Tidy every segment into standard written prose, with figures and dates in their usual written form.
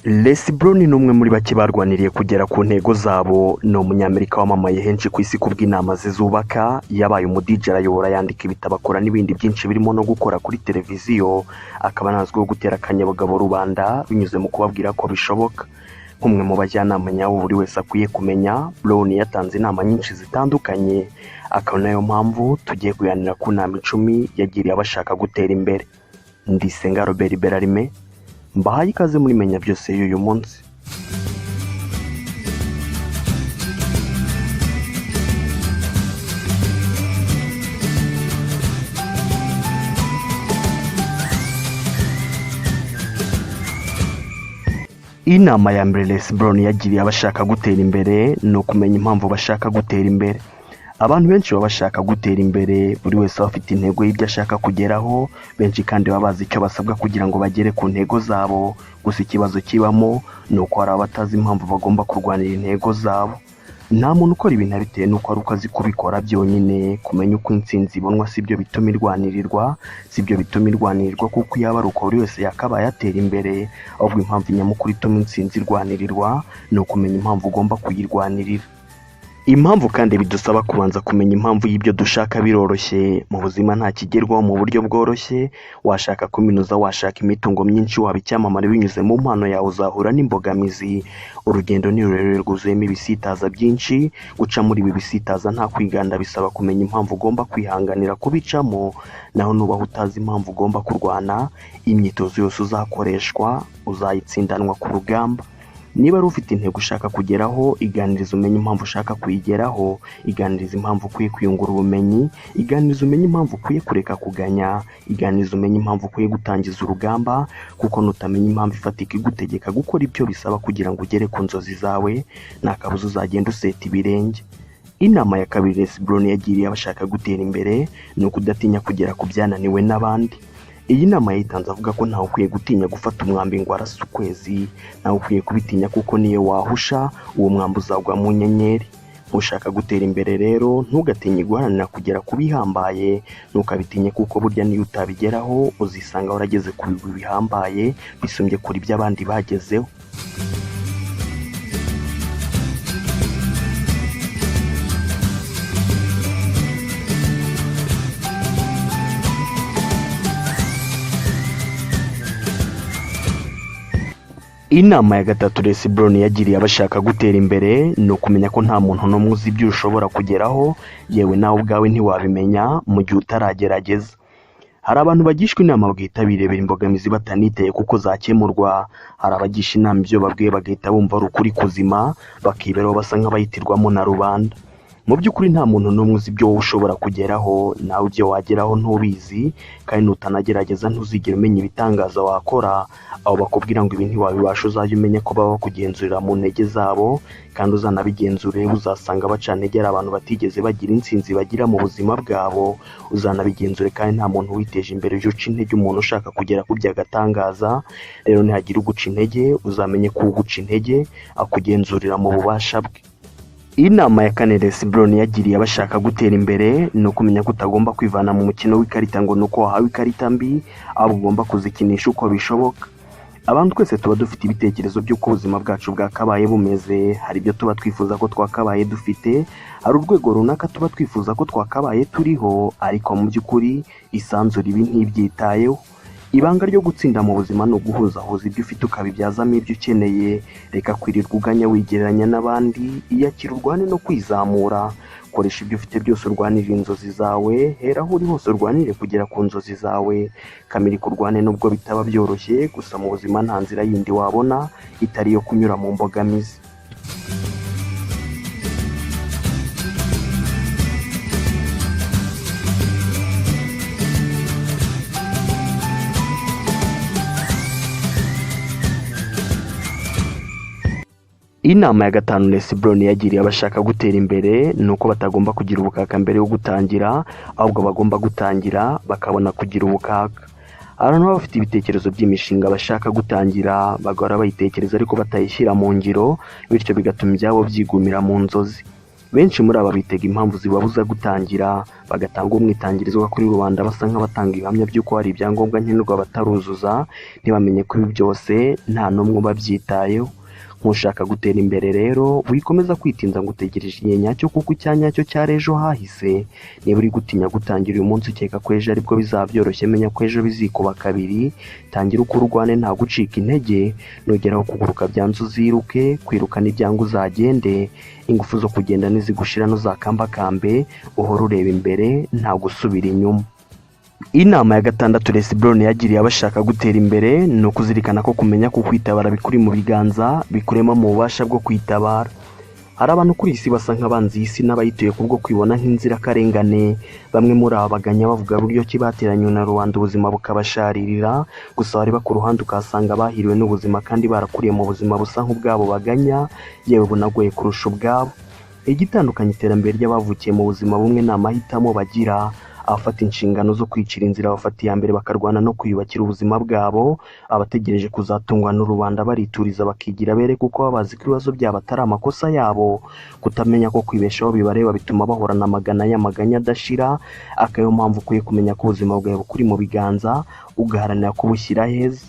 Les Brown ni umwe muri bake barwaniriye kugera ku ntego zabo. Ni umunyamerika wamamaye henshi ku isi kubw'inama ze zubaka. Yabaye umudije, arayobora, yandika ibitabo, akora n'ibindi byinshi birimo no gukora kuri televiziyo. Akaba anazwiho gutera akanyabugabo rubanda binyuze mu kubabwira ko bishoboka. Nk'umwe mu bajyanama nyabo buri wese akwiye kumenya, Brown yatanze inama nyinshi zitandukanye. Akaba nayo mpamvu tugiye kuganira ku nama 10 yagiriye abashaka gutera imbere. Ndisenga Robert Berarime, mbahaye ikaze muri Menya Byose y'uyu munsi. Inama ya mbere Les Brown yagiriye abashaka gutera imbere ni ukumenya impamvu bashaka gutera imbere. Abantu benshi baba bashaka gutera imbere, buri wese afite intego y'ibyo ashaka kugeraho, benshi kandi baba bazi icyo basabwa kugira ngo bagere ku ntego zabo. Gusa ikibazo kibamo ni uko hari abatazi impamvu bagomba kurwanira intego zabo. Nta muntu ukora ibintu bitewe n'uko ari uko azi kubikora byonyine. Kumenya uko intsinzi ibonwa si byo bituma irwanirirwa, kuko iyo aba ari uko buri wese yakabaye atera imbere. Ahubwo impamvu nyamukuru ituma intsinzi irwanirirwa ni ukumenya impamvu ugomba kuyirwanirira. Impamvu kandi bidusaba kubanza kumenya impamvu y'ibyo dushaka. Biroroshye mu buzima, nta kigerwaho mu buryo bworoshye. Washaka kuminuza, washaka imitungo myinshi, waba icyamamare, binyuze mu mpano yawe uzahura n'imbogamizi. Urugendo ni rurerure, rwuzuyemo ibisitaza byinshi. Guca muri ibi bisitaza nta kwiganda bisaba kumenya impamvu ugomba kwihanganira kubicamo. Naho nubaho utazi impamvu ugomba kurwana, imyitozo yose uzakoreshwa uzayitsindanwa ku rugamba. Niba ari ufite intego ushaka kugeraho, iganiriza umenye impamvu ushaka kuyigeraho. Iganiriza impamvu ukwiye kwiyungura ubumenyi. Iganiriza umenye impamvu ukwiye kureka kuganya. Iganiriza umenye impamvu ukwiye gutangiza urugamba, kuko nutamenya impamvu ifatika igutegeka gukora ibyo bisaba kugira ngo ugere ku nzozi zawe, nta kabuza uzagenda useta ibirenge. Inama ya kabiri Les Brown yagiriye abashaka gutera imbere ni ukudatinya kugera ku byananiwe n'abandi. Iyi nama yayitanze avuga ko ntawe ukwiye gutinya gufata umwambi ngo arase ukwezi. Ntawe ukwiye kubitinya, kuko niyo wahusha uwo mwambi uzagwa mu nyenyeri. Ushaka gutera imbere rero ntugatinye guharanira kugera ku bihambaye. Ntukabitinye, kuko burya niyo utabigeraho uzisanga warageze ku bigwi bihambaye bisumbye kuri ibyo abandi bagezeho. Inama ya gatatu Les Brown yagiriye abashaka gutera imbere ni ukumenya ko nta muntu n'umwe uzi ibyo ushobora kugeraho, yewe nawe ubwawe ntiwabimenya mu gihe utaragerageza. Hari abantu bagishwa inama bagahita birebera imbogamizi bataniteye kuko zakemurwa. Hari abagisha inama ibyo babwiye bagahita bumva ari ukuri kuzima, bakiberaho basa nk'abayitirwamo na rubanda. Mu by'ukuri nta muntu n'umwe uzi ibyo wowe ushobora kugeraho. Nawe ibyo wageraho ntubizi, kandi nutanagerageza ntuzigera umenya ibitangaza wakora. Abo bakubwira ngo ibi ntiwabibasha uzajya umenya ko baba kugenzurira mu ntege zabo, kandi uzanabigenzure uzasanga bacantegera abantu batigeze bagira intsinzi bagira mu buzima bwabo. Uzanabigenzure kandi nta muntu witeje imbere uje uca intege umuntu ushaka kugera ku by'agatangaza. Rero nihagira uguca intege, uzamenye ko uguca intege akugenzurira mu bubasha bwe. Inama ya kane Les Brown yagiriye abashaka gutera imbere ni ukumenya ko utagomba kwivana mu mukino w'ikarita ngo nuko wahawe ikarita mbi, ahubwo ugomba kuzikinisha uko bishoboka. Abantu twese tuba dufite ibitekerezo by'uko ubuzima bwacu bwakabaye bumeze. Hari ibyo tuba twifuza ko twakabaye dufite, hari urwego runaka tuba twifuza ko twakabaye turiho, ariko mu by'ukuri isanzure ibi ntibyitayeho. Ibanga ryo gutsinda mu buzima ni uguhuzahuza ibyo ufite ukabibyazamo ibyo ukeneye. Reka kwirirwa uganya wigereranya n'abandi, iyakira urwane no kwizamura. Koresha ibyo ufite byose urwanirira inzozi zawe. Hera aho uri hose urwanire kugera ku nzozi zawe. Kamirika urwane nubwo bitaba byoroshye, gusa mu buzima nta nzira yindi wabona itari iyo kunyura mu mbogamizi. Inama ya gatanu Les Brown yagiriye abashaka gutera imbere ni uko batagomba kugira ubukaka mbere yo gutangira, ahubwo bagomba gutangira bakabona kugira ubukaka. Abantu baba bafite ibitekerezo by'imishinga bashaka gutangira, bagahora bayitekereza ariko batayishyira mu ngiro, bityo bigatuma ibyabo byigumira mu nzozi. benshi muri aba bitega impamvu zibabuza gutangira, bagatanga umwitangirizwa kuri rubanda basa nk'abatanga ibihamya by'uko hari ibyangombwa nkenerwa bataruzuza, ntibamenye ko ibi byose nta n'umwe babyitayeho. Nkushaka gutera imbere rero wikomeza kwitinza ngo utegereje igihe nyacyo, kuko icyanyacyo cyari ejo hahise. Niba uri gutinya gutangira uyu munsi ukeka ko ejo aribwo bizaba byoroshye, menya ko ejo bizikuba kabiri. Tangira uko urwane nta gucika intege, nugeraho kuguruka byanze uziruke, kwirukana ibyanga uzagende, ingufu zo kugenda nizigushira ntuzakambakambe, uhora ureba imbere nta gusubira inyuma. Inama ya gatandatu Les Brown yagiriye abashaka gutera imbere ni ukuzirikana ko kumenya ko kwitabara bikuri mu biganza bikurema mu bubasha bwo kwitabara. Hari abantu kuri isi basa nk'abanzi isi n'abayituye kubwo kwibona nk'inzirakarengane. Bamwe muri aba baganya bavuga buryo ki bateranywe na rubanda ubuzima bukabasharirira, gusa bari ku ruhande ukasanga bahiriwe n'ubuzima kandi barakuriye mu buzima busa nk'ubwabo baganya, yewe bunagoye kurusha ubwabo. Igitandukanye iterambere ry'abavukiye mu buzima bumwe ni amahitamo bagira. Abafata inshingano zo kwicira inzira bafata iya mbere bakarwana no kwiyubakira ubuzima bwabo, abategereje kuzatungwa n'urubanda barituriza bakigira bere kuko babazi ko ibibazo byabo atari amakosa yabo. Kutamenya ko kwibeshaho bibareba bituma bahorana amagana y'amaganya adashira, akayo mpamvu ukwiye kumenya ko ubuzima bwawe bukuri mu biganza, ugaharanira kubushyira heza.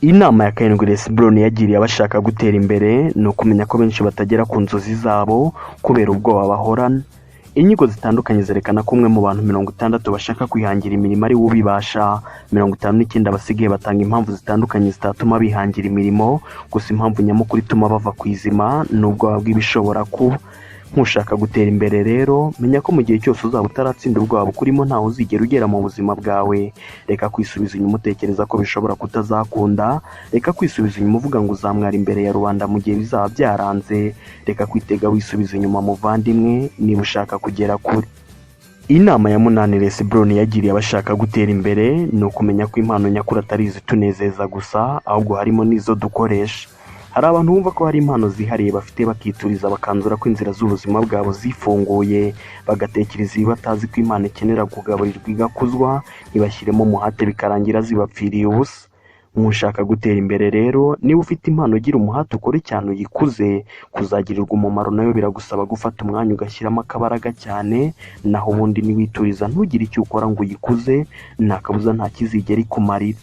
Inama ya karindwi Les Brown yagiriye abashaka gutera imbere ni ukumenya ko benshi batagera ku nzozi zabo kubera ubwoba bahorana. Inyigo zitandukanye zerekana ko umwe mu bantu 60 bashaka kwihangira imirimo ari ubibasha, 59 basigaye batanga impamvu zitandukanye zitatuma bihangira imirimo, gusa impamvu nyamukuru ituma bava ku izima n'ubwoba bw'ibishobora kuba. Nkushaka gutera imbere rero menya ko mu gihe cyose uzaba utaratsinda ubwoba bukurimo ntawe uzigera ugera mu buzima bwawe. Reka kwisubiza inyuma utekereza ko bishobora kutazakunda, reka kwisubiza inyuma uvuga ngo uzamwara imbere ya rubanda mu gihe bizaba byaranze, reka kwitega wisubiza inyuma muvandimwe niba ushaka kugera kure. Inama ya 8 Les Brown yagiriye abashaka gutera imbere ni ukumenya ko impano nyakuri atari izitunezeza gusa, ahubwo harimo n'izo dukoresha. Hari abantu bumva ko hari impano zihariye bafite bakituriza bakanzura ko inzira z'ubuzima bwabo zifunguye, bagatekereza ibi batazi ko Imana ikenera kugaburirwa igakuzwa, ntibashyiremo umuhate bikarangira zibapfiriye ubusa. Nkushaka gutera imbere rero niba ufite impano gira umuhate ukore cyane uyikuze, kuzagirirwa umumaro nayo biragusaba gufata umwanya ugashyiramo akabaraga cyane, naho ubundi niwituriza ntugire icyo ukora ngo uyikuze, nta kabuza nta kizigera ikumarira.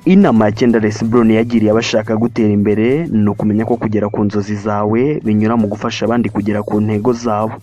Inama ya 9 Les Brown yagiriye abashaka gutera imbere ni ukumenya ko kugera ku nzozi zawe binyura mu gufasha abandi kugera ku ntego zabo.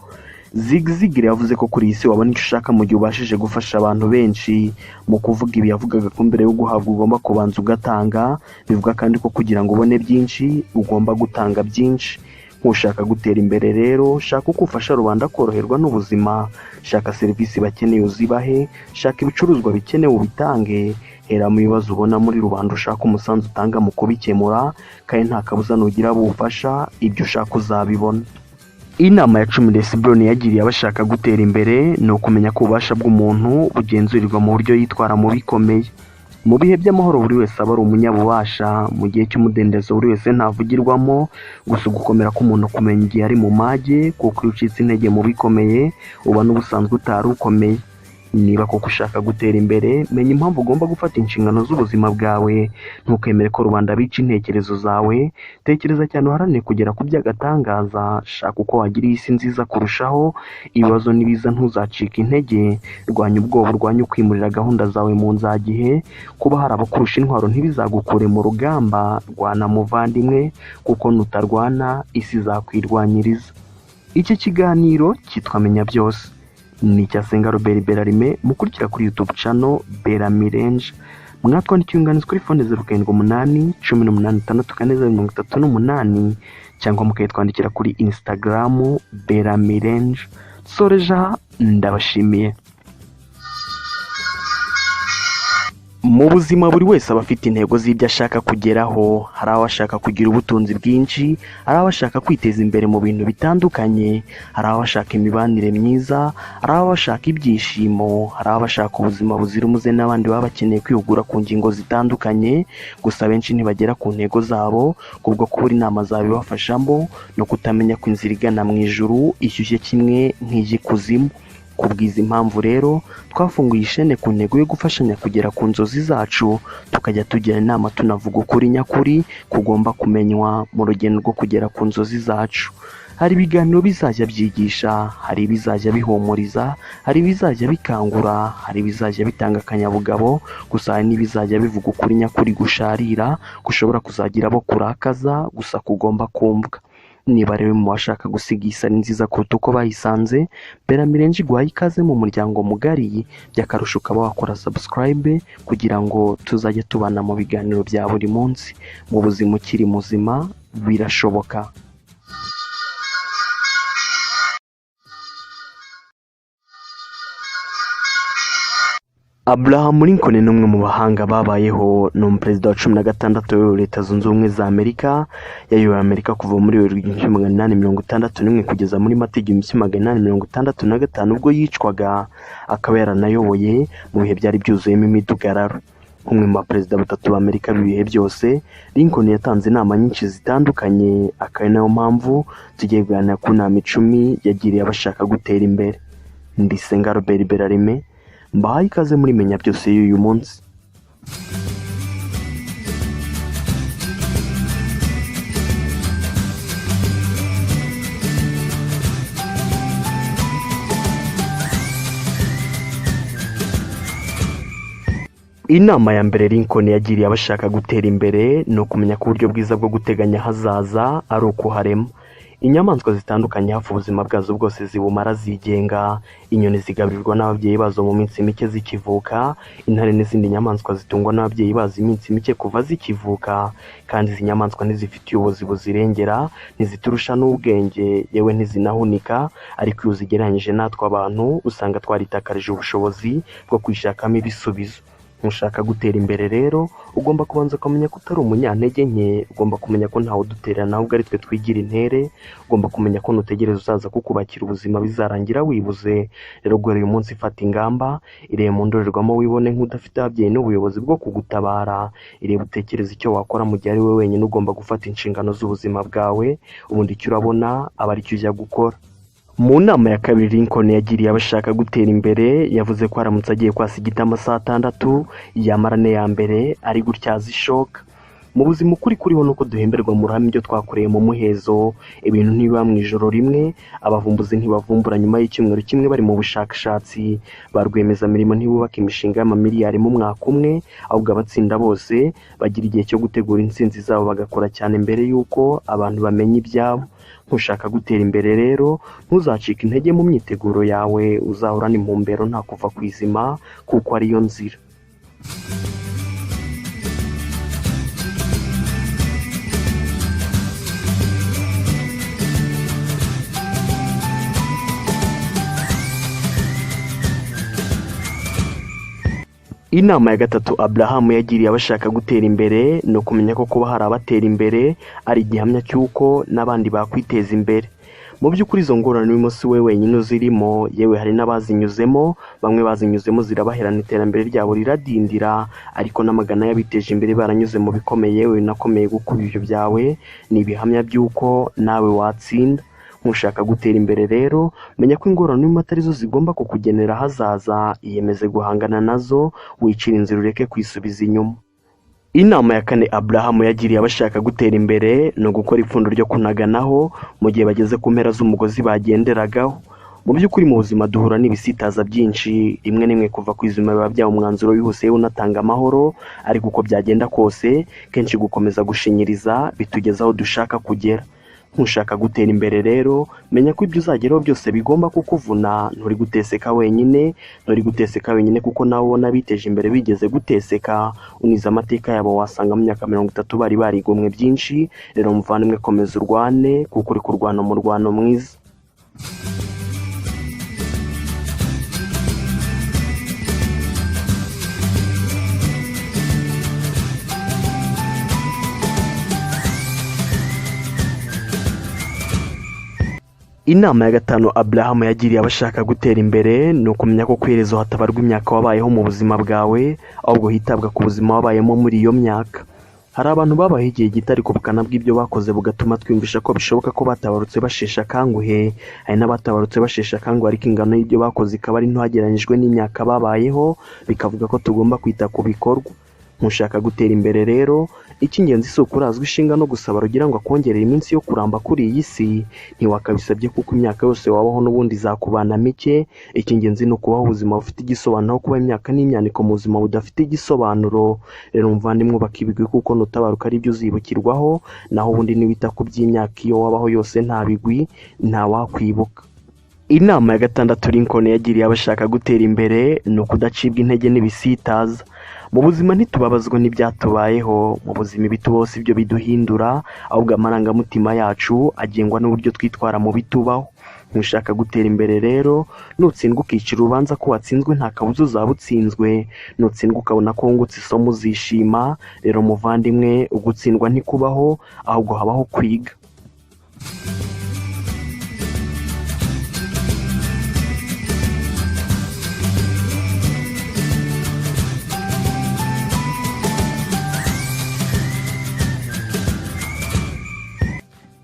Zig Ziglar yavuze ko kuri isi wabona icyo ushaka mu gihe ubashije gufasha abantu benshi. Mu kuvuga ibi yavugaga ko mbere yo guhabwa ugomba kubanza ugatanga, bivuga kandi ko kugira ngo ubone byinshi ugomba gutanga byinshi. Nkushaka gutera imbere rero shaka uko ufasha rubanda koroherwa n'ubuzima, shaka serivisi bakeneye uzibahe, shaka ibicuruzwa bikenewe ubitange, hera mu bibazo ubona muri rubanda ushaka umusanzu utanga mu kubikemura, kandi nta kabuza nugira bufasha ibyo ushaka uzabibona. Inama ya 10 Les Brown yagiriye abashaka gutera imbere ni ukumenya ko ububasha bw'umuntu bugenzurirwa mu buryo yitwara mu bikomeye. Mu bihe by'amahoro buri wese aba ari umunyabubasha, mu gihe cy'umudendezo buri wese ntavugirwamo, gusa gukomera k'umuntu kumenya igihe ari mu mage, kuko iyo ucitse intege mu bikomeye uba n'ubusanzwe utari ukomeye. Niba koko ushaka gutera imbere menya impamvu ugomba gufata inshingano z'ubuzima bwawe, ntukemere ko rubanda bica intekerezo zawe. Tekereza cyane uharanire kugera ku by'agatangaza, shaka uko wagira isi nziza kurushaho, ibibazo nibiza ntuzacika intege, rwanya ubwoba urwanya kwimurira gahunda zawe mu nzagihe, kuba hari abakurusha intwaro ntibizagukure mu rugamba, rwana muvandimwe kuko nutarwana isi izakwirwanyiriza. Iki kiganiro cyitwa Menya Byose ni Cyasenga Robert Berarime, mukurikira kuri YouTube channel Beramirange. Mwatwandikiye unganiza kuri phone 078 18 cyangwa mukayitwandikira kuri Instagram Beramirange. Soreja ndabashimiye. Mu buzima buri wese aba afite intego z'ibyo ashaka kugeraho. Hari abo ashaka kugira ubutunzi bwinshi, hari abo ashaka kwiteza imbere mu bintu bitandukanye, hari abo ashaka imibanire myiza, hari abo ashaka ibyishimo, hari abo ashaka ubuzima buzira umuze, n'abandi baba bakeneye kwihugura ku ngingo zitandukanye. Gusa benshi ntibagera ku ntego zabo kubwo kubura inama zabibafashamo no kutamenya ko inzira igana mu ijuru ishyushye kimwe nk'iy'ikuzimu. Kubwiza impamvu rero twafunguye ishene ku ntego yo gufashanya kugera ku nzozi zacu, tukajya tugira inama tunavuga ukuri nyakuri kugomba kumenywa mu rugendo rwo kugera ku nzozi zacu. Hari ibiganiro bizajya byigisha, hari ibizajya bihumuriza, hari ibizajya bikangura, hari ibizajya bitanga akanyabugabo, gusa hari n'ibizajya bivuga ukuri nyakuri gusharira gushobora kuzagira abo kurakaza gusa kugomba kumvwa. Niba rero mu bashaka gusiga isari nziza kuruta uko bayisanze, Beramirenje iguhaye ikaze mu muryango mugari, by'akarusho ukaba wakora subscribe kugira ngo tuzajye tubana mu biganiro bya buri munsi. Mu buzima ukiri muzima birashoboka. Abraham Lincoln ni umwe mu bahanga babayeho. Ni umuperezida wa 16 wa Leta Zunze Ubumwe za Amerika. Yayoboye Amerika kuva muri 1861 kugeza muri Mata 1865 ubwo yicwaga. Akaba yaranayoboye mu bihe byari byuzuyemo imidugararo. Umwe mu baperezida batatu b'Amerika b'ibihe byose, Lincoln yatanze inama nyinshi zitandukanye, akaba nayo mpamvu tugiye kuganira ku nama 10 yagiriye abashaka gutera imbere. Ndisenga Robert Berarime, mbahaye ikaze muri Menya Byose y'uyu munsi. Inama ya mbere Lincoln yagiriye abashaka gutera imbere ni ukumenya ko uburyo bwiza bwo guteganya hazaza ari ukuharema. Inyamaswa zitandukanye hafi ubuzima bwazo bwose zibumara zigenga. Inyoni zigaburirwa n'ababyeyi bazo mu minsi mike zikivuka, intare n'izindi nyamaswa zitungwa n'ababyeyi bazo iminsi mike kuva zikivuka. Kandi izi nyamaswa ntizifitiye ubuzi buzirengera, ntiziturusha n'ubwenge, yewe ntizinahunika, ariko iyo uzigereranyije natwe abantu usanga twaritakarije ubushobozi bwo kwishakamo ibisubizo. Ntushaka gutera imbere rero ugomba kubanza kumenya ko utari umunyantege nke, ugomba kumenya ko ntawe duterana ahubwo ari twe twigira intere, ugomba kumenya ko nutegereza uzaza kukubakira ubuzima bizarangira wibuze. Rero guhera uyu munsi fata ingamba, irebe mu ndorerwamo wibone nk'udafite ababyeyi n'ubuyobozi bwo kugutabara, irebe utekereza icyo wakora mu gihe ari we wenyine ugomba gufata inshingano z'ubuzima bwawe, ubundi icyo urabona aba ari cyo ujya gukora. Mu nama ya kabiri Lincoln yagiriye abashaka gutera imbere, yavuze ko aramutse agiye kwasigita amasaha 6 yamarane ya mbere ari gutyaza ishoka. Mu buzima ukuri kuriho nuko duhemberwa mu ruhame ibyo twakoreye mu muhezo. Ibintu ntibiba mu ijoro rimwe, abavumbuzi ntibavumbura nyuma y'icyumweru kimwe bari mu bushakashatsi, ba rwiyemezamirimo ntibubaka imishinga y'amamiliyari mu mwaka umwe, ahubwo abatsinda bose bagira igihe cyo gutegura intsinzi zabo bagakora cyane mbere y'uko abantu bamenya ibyabo. Ntushaka gutera imbere rero ntuzacike intege mu myiteguro yawe, uzahorana impumbero nta kuva ku izima kuko ariyo nzira. Inama ya gatatu Abraham yagiriye abashaka gutera imbere ni ukumenya ko kuba hari abatera imbere ari igihamya cy'uko n'abandi bakwiteza imbere. Mu by'ukuri izo ngorane uyu munsi we wenyine uzirimo, yewe hari n'abazinyuzemo, bamwe bazinyuzemo zirabaherana iterambere ryabo riradindira, ariko n'amagana y'abiteje imbere baranyuze mu bikomeye yewe binakomeye gukura ibyo byawe, ni ibihamya by'uko nawe watsinda. Ntushaka gutera imbere rero menya ko ingorane n'imwe atari zo zigomba kukugenera hazaza, iyemeze guhangana nazo, wicira inzira ureke kwisubiza inyuma. Inama ya kane Abraham yagiriye abashaka gutera imbere ni ugukora ipfundo ryo kunaganaho mu gihe bageze ku mpera z'umugozi bagenderagaho. Mu by'ukuri mu buzima duhura n'ibisitaza byinshi, rimwe n'imwe kuva ku izima biba byaha umwanzuro wihuse unatanga amahoro, ariko uko byagenda kose kenshi gukomeza gushinyiriza bitugeza aho dushaka kugera. Ntushaka gutera imbere rero menya ko ibyo uzageraho byose bigomba kukuvuna. Nturi guteseka wenyine kuko nawe ubona biteje imbere bigeze guteseka. Uniza amateka yabo wasanga mu myaka 30 bari barigomwe byinshi. Rero muvandimwe komeza urwane kuko uri kurwana mu rwano mwiza. Inama ya gatanu Abraham yagiriye abashaka gutera imbere ni ukumenya ko ku iherezo hatabarwa imyaka wabayeho mu buzima bwawe, ahubwo hitabwa ku buzima wabayemo muri iyo myaka. Hari abantu babayeho igihe gito ariko ubukana bw'ibyo bakoze bugatuma twiyumvisha ko bishoboka ko batabarutse basheshe akanguhe. Hari n'abatabarutse basheshe akanguhe ariko ingano y'ibyo bakoze ikaba ari nto hagereranyijwe n'imyaka babayeho, bikavuga ko tugomba kwita ku bikorwa. Ntushaka gutera imbere rero, icy'ingenzi si ukurazwa ishinga no gusaba rugira ngo akongerere iminsi yo kuramba kuri iyi si. Ntiwakabisabye kuko imyaka yose wabaho n'ubundi izakubana mike. Icy'ingenzi ni ukubaho ubuzima bufite igisobanuro, kuba imyaka n'imyaniko mu buzima budafite igisobanuro. Rero muvandimwe, ubaka ibigwi kuko nutabaruka ari byo uzibukirwaho, naho ubundi niwita ku by'imyaka iyo wabaho yose nta bigwi ntawakwibuka. Inama ya gatandatu Lincoln yagiriye abashaka gutera imbere ni ukudacibwa intege n'ibisitaza. Mu buzima ntitubabazwa n'ibyatubayeho, mu buzima ibitubaho si byo biduhindura, ahubwo amarangamutima yacu agengwa n'uburyo twitwara mu bitubaho. Ntushaka gutera imbere rero, nutsindwa ukicira urubanza ko watsinzwe nta kabuza uzaba utsinzwe, nutsindwa ukabona ko wungutse isomo uzishima. Rero muvandimwe, ugutsindwa ntikubaho, ahubwo habaho kwiga.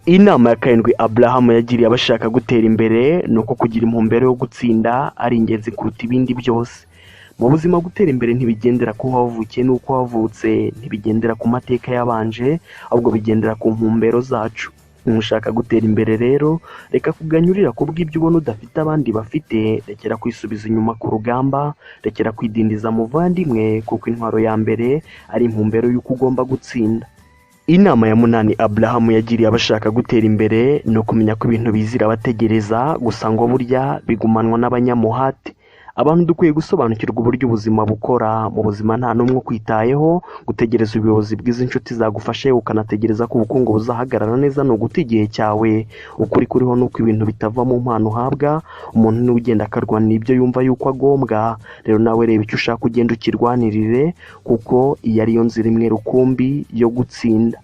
Inama ya karindwi Abraham yagiriye abashaka gutera imbere ni uko kugira intumbero yo gutsinda ari ingenzi kuruta ibindi byose. Mu buzima gutera imbere ntibigendera ku ho wavukiye n'uko wavutse, ntibigendera ku mateka yabanje, ahubwo bigendera ku ntumbero zacu. Ntushaka gutera imbere rero, reka kuganyurira ku bw'ibyo ubona udafite abandi bafite, rekera kwisubiza inyuma ku rugamba, rekera kwidindiza muvandimwe, kuko intwaro ya mbere ari intumbero y'uko ugomba gutsinda. Inama ya munani Abraham yagiriye abashaka gutera imbere ni ukumenya ko ibintu bizira abategereza, gusa ngo burya bigumanwa n'abanyamuhate. Abantu dukwiye gusobanukirwa uburyo ubuzima bukora. Mu buzima nta n'umwe ukwitayeho. Gutegereza ubuyobozi bw'izi nshuti zagufashe, ukanategereza ko ubukungu buzahagarara neza ni uguta igihe cyawe. Ukuri kuriho ni uko ibintu bitava mu mpano uhabwa. Umuntu niwe ugenda akarwanira ibyo yumva yuko agombwa. Rero nawe reba icyo ushaka ugenda ukirwanirire, kuko iyi ariyo nzira imwe rukumbi yo gutsinda.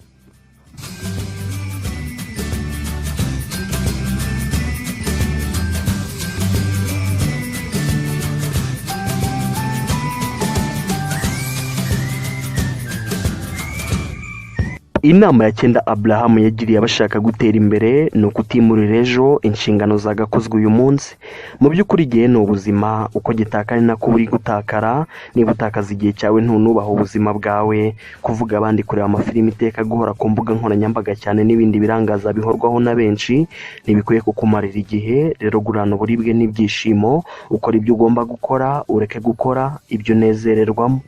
Inama ya cyenda Abraham yagiriye abashaka gutera imbere ni ukutimurira ejo inshingano zagakozwe uyu munsi. Mu by'ukuri igihe ni ubuzima, uko gitaka ni nako uri gutakara. Niba utakaza igihe cyawe ntunubaha ubuzima bwawe, kuvuga abandi, kureba amafilimi iteka, guhora ku mbuga nkoranyambaga cyane n'ibindi birangaza bihorwaho na benshi, ntibikwiye kukumarira igihe. Rero gurana uburibwe n'ibyishimo, ukora ibyo ugomba gukora, ureke gukora ibyo unezererwamo.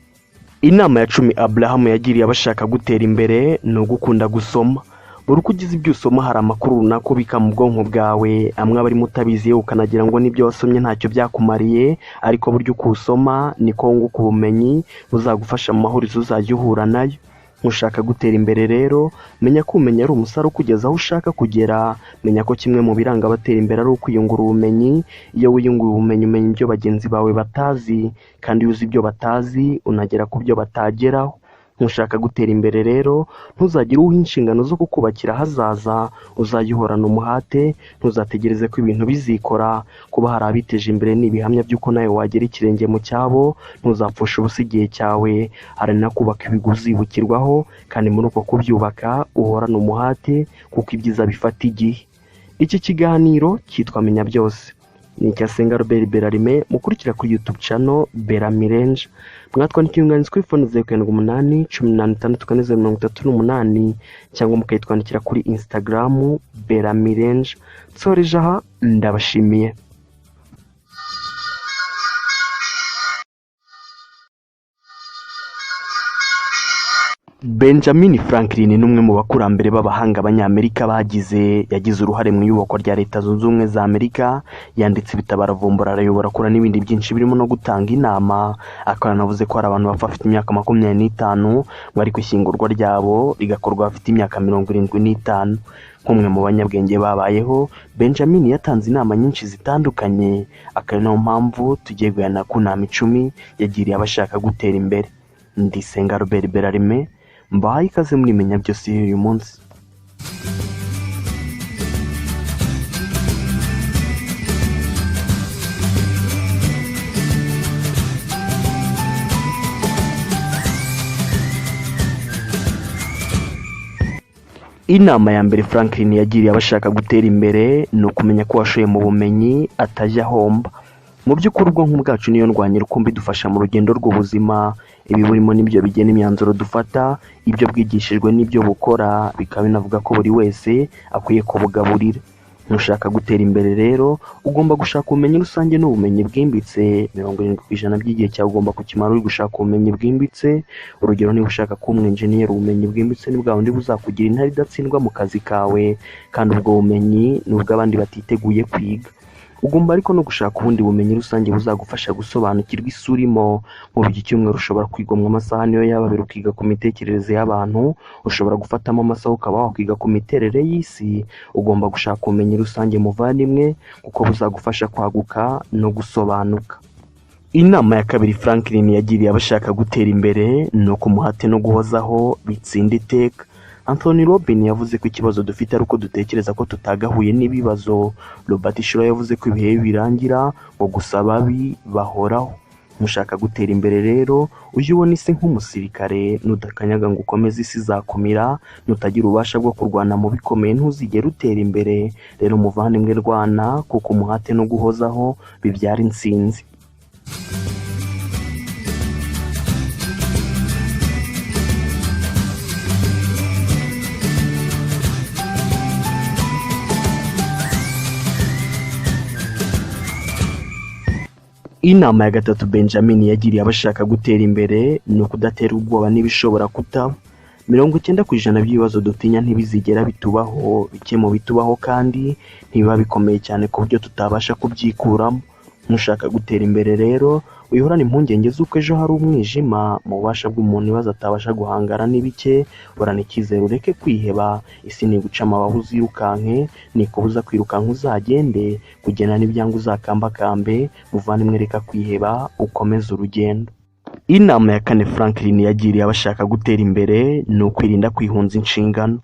Inama ya cumi Abraham yagiriye abashaka gutera imbere ni ugukunda gusoma. Buri uko ugize ibyo usoma hari amakuru runaka ubika mu bwonko bwawe, amwe aba arimo utabizi ukanagira ngo n'ibyo wasomye ntacyo byakumariye, ariko buryo uko usoma niko wunguka ubumenyi buzagufasha mu mahurizo uzajya uhura nayo. Ntushaka gutera imbere rero, menya ko ubumenyi ari umusare ukugeza aho ushaka kugera. Menya ko kimwe mu biranga abatera imbere ari ukwiyungura ubumenyi. Iyo wiyunguye ubumenyi umenya ibyo bagenzi bawe batazi, kandi iyo uzi ibyo batazi unagera ku byo batageraho. Ntushaka gutera imbere rero, ntuzagire uha inshingano zo kukubakira ahazaza. Uzajya uhorana umuhate, ntuzategereze ko ibintu bizikora. Kuba hari abiteje imbere ni ibihamya by'uko nawe wagera ikirenge mu cyabo. Ntuzapfusha ubusa igihe cyawe. Hari no kubaka ibigwi uzibukirwaho, kandi muri uko kubyubaka uhorana umuhate, kuko ibyiza bifata igihe. Iki kiganiro cyitwa Menya Byose, ni icya Senga Robert Berarime. Mukurikira kuri YouTube channel Beramirenje. Mwatwandikira inyunganizi kuri phone 078 18 cyangwa mukayitwandikira kuri Instagram Beramirenje. Nsoreje aha, ndabashimiye. Benjamin Franklin ni umwe mu bakurambere b'abahanga abanyamerika yagize uruhare mu iyubakwa rya Leta Zunze Ubumwe za Amerika. Yanditse ibitabo, aravumbura, arayobora, akora n'ibindi byinshi birimo no gutanga inama. Akaba navuze ko hari abantu bapfa bafite imyaka 25 bari kwishyingurwa ryabo rigakorwa bafite imyaka 75. Nk'umwe mu banyabwenge babayeho, Benjamin yatanze inama nyinshi zitandukanye. Akaba niyo mpamvu tugiye guhana ku nama 10 yagiriye abashaka gutera imbere. Ndi Senga Robert Berarime, mbahaye ikaze muri Menya Byose uyu munsi. Inama ya mbere Franklin yagiriye abashaka gutera imbere ni ukumenya ko washoye mu bumenyi atajya ahomba. Mu by'ukuri ubwonko bwacu niyo ndwanya rukumbi idufasha mu rugendo rw'ubuzima. Ibi burimo nibyo bigena imyanzuro dufata, ibyo bwigishijwe n'ibyo bukora, bikaba binavuga ko buri wese akwiye kubugaburira. Nushaka gutera imbere rero ugomba gushaka ubumenyi rusange n'ubumenyi bwimbitse. 70% by'igihe cyawe ugomba kukimara uri gushaka ubumenyi bwimbitse. Urugero, niba ushaka kuba umwenjeniyeri, ubumenyi bwimbitse ni bwa bundi buzakugira intare idatsindwa mu kazi kawe, kandi ubwo bumenyi ni ubw'abandi batiteguye kwiga. Ugomba ariko no gushaka ubundi bumenyi rusange buzagufasha gusobanukirwa isi urimo. Mu buri cyumweru ushobora kwigomwa amasaha niyo yaba abiri ukiga ku mitekerereze y'abantu. Ushobora gufatamo amasaha ukaba wakwiga ku miterere y'isi. Ugomba gushaka ubumenyi rusange muvandimwe, kuko buzagufasha kwaguka no gusobanuka. Inama ya kabiri Franklin yagiriye abashaka gutera imbere ni ukumuhate no guhozaho bitsinda iteka. Anthony Robbins yavuze ko ikibazo dufite ari uko dutekereza ko tutagahuye n'ibibazo. Robert Schuller yavuze ko ibihe birangira ngo gusa ababi bahoraho. Mushaka gutera imbere rero ujye ubona isi nk'umusirikare, nudakanyaga ngo ukomeze isi izakumira. Nutagira ububasha bwo kurwana mu bikomeye ntuzigere utera imbere. Rero muvandimwe rwana, kuko umuhate no guhozaho bibyara intsinzi. Inama ya gatatu Benjamin yagiriye abashaka gutera imbere ni ukudatera ubwoba n'ibishobora kutaba. 90% by'ibibazo dutinya ntibizigera bitubaho, bike mu bitubaho kandi ntibiba bikomeye cyane ku buryo tutabasha kubyikuramo. Mushaka gutera imbere rero uyihorana impungenge z'uko ejo hari umwijima. Mu bubasha bw'umuntu ibibazo atabasha guhangara n'ibike. Urana icyizere, ureke kwiheba. Isi ni guca amababa uzirukanke, ni kubuza kwirukanka uzagende, kugena n'ibyanga uzakambakambe. Muvandimwe reka kwiheba, ukomeze urugendo. Inama ya kane Franklin yagiriye abashaka gutera imbere ni ukwirinda kwihunza inshingano.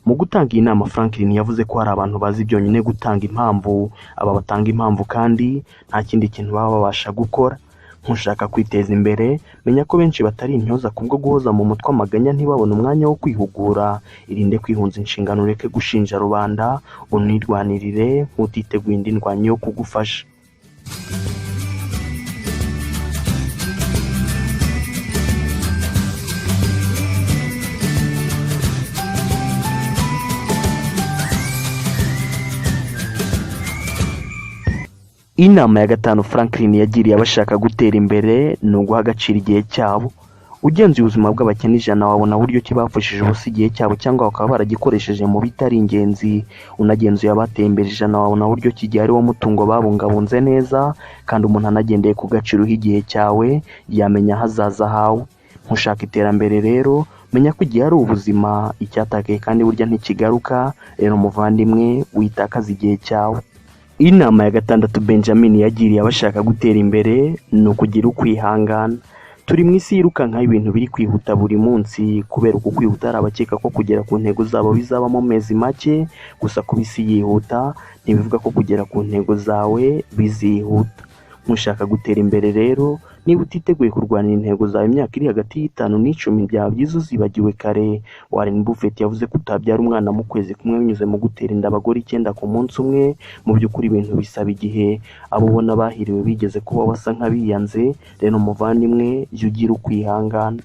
Mu gutanga iyi nama Franklin yavuze ko hari abantu bazi byonyine gutanga impamvu. Aba batanga impamvu kandi nta kindi kintu baba babasha gukora. Ntushaka kwiteza imbere, menya ko benshi batari intyoza kubwo guhoza mu mutwe amaganya ntibabone umwanya wo kwihugura. Irinde kwihunza inshingano, ureke gushinja rubanda, unirwanirire nk'utiteguye indi ndwanyi yo kugufasha. Inama ya gatanu Franklin yagiriye abashaka gutera imbere ni uguha agaciro igihe cyabo. Ugenzuye ubuzima bw'abakene 100 wabona buryo ki bapfushije ubusa igihe cyabo cyangwa bakaba baragikoresheje mu bitari ingenzi. Unagenzuye abateye imbere 100 wabona buryo ki igihe ari wo mutungo babungabunze neza, kandi umuntu anagendeye ku gaciro h'igihe cyawe yamenya hazaza hawe. Ntushaka iterambere rero, menya ko igihe ari ubuzima, icyatakaye kandi burya ntikigaruka. Rero muvandimwe witakaza igihe cyawe. Inama ya gatandatu Benjamin yagiriye abashaka gutera imbere ni ukugira ukwihangana. Turi mu isi yirukankaho ibintu biri kwihuta buri munsi. Kubera uku kwihuta hari abakeka ko kugera ku ntego zabo bizaba mu mezi make. Gusa kuba isi yihuta ntibivuga ko kugera ku ntego zawe bizihuta. Mushaka gutera imbere rero, niba utiteguye kurwanira intego zawe imyaka iri hagati y'5 n'10 byaba byiza uzibagiwe kare. Warren Buffett yavuze ko utabyara umwana mu kwezi kumwe binyuze mu gutera inda abagore 9 ku munsi umwe. Mu by'ukuri ibintu bisaba igihe. Abo ubona bahiriwe bigeze kuba basa nk'abiyanze. Rero muvandimwe jya ugira ukwihangana.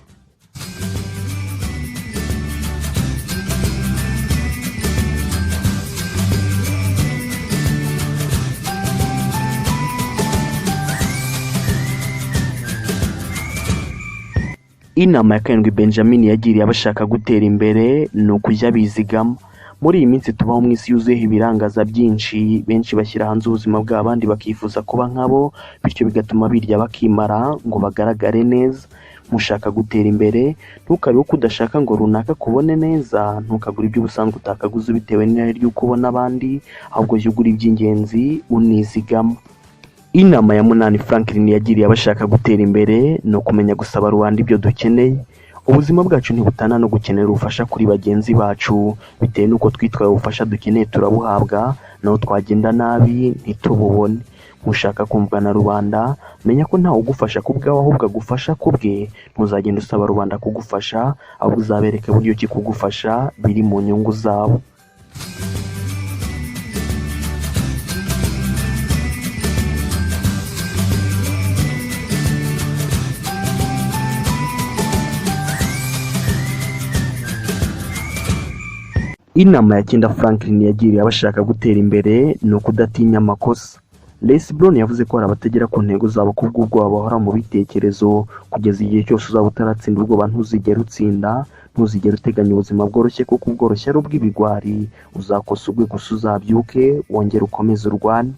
Inama ya karindwi Benjamin yagiriye abashaka gutera imbere ni ukujya bizigama. Muri iyi minsi tubaho mu isi yuzuyeho ibirangaza byinshi. Benshi bashyira hanze ubuzima bw'abandi bakifuza kuba nkabo, bityo bigatuma birya bakimara ngo bagaragare neza. Mushaka gutera imbere, ntukabe uko udashaka ngo runaka kubone neza. Ntukagura ibyo ubusanzwe utakaguze bitewe n'irari ry'uko ubona abandi, ahubwo jya ugura iby'ingenzi unizigama. Inama ya 8 Franklin yagiriye abashaka gutera imbere ni ukumenya gusaba rubanda ibyo dukeneye. Ubuzima bwacu ntibutana no gukenera ubufasha kuri bagenzi bacu. Bitewe n'uko twitwaye ubufasha dukeneye turabuhabwa, naho twagenda nabi ntitububone. Ntushaka kumvwa na rubanda, menya ko ntawe ugufasha ku bwawe ahubwo agufasha ku bwe. Ntuzagenda usaba rubanda kugufasha, ahubwo uzabereke uburyo ki kugufasha biri mu nyungu zabo. Inama ya cyenda Franklin yagiriye abashaka gutera imbere ni ukudatinya amakosa. Les Brown yavuze ko hari abategera ku ntego zabo kubw'ubwoba bahora mu bitekerezo. Kugeza igihe cyose uzaba utaratsinda ubwoba ntuzigera utsinda, ntuzigera uteganya ubuzima bworoshye kuko ubworoshye ari ubw'ibigwari. Uzakosa ugwe gusa uzabyuke wongere ukomeze urwane.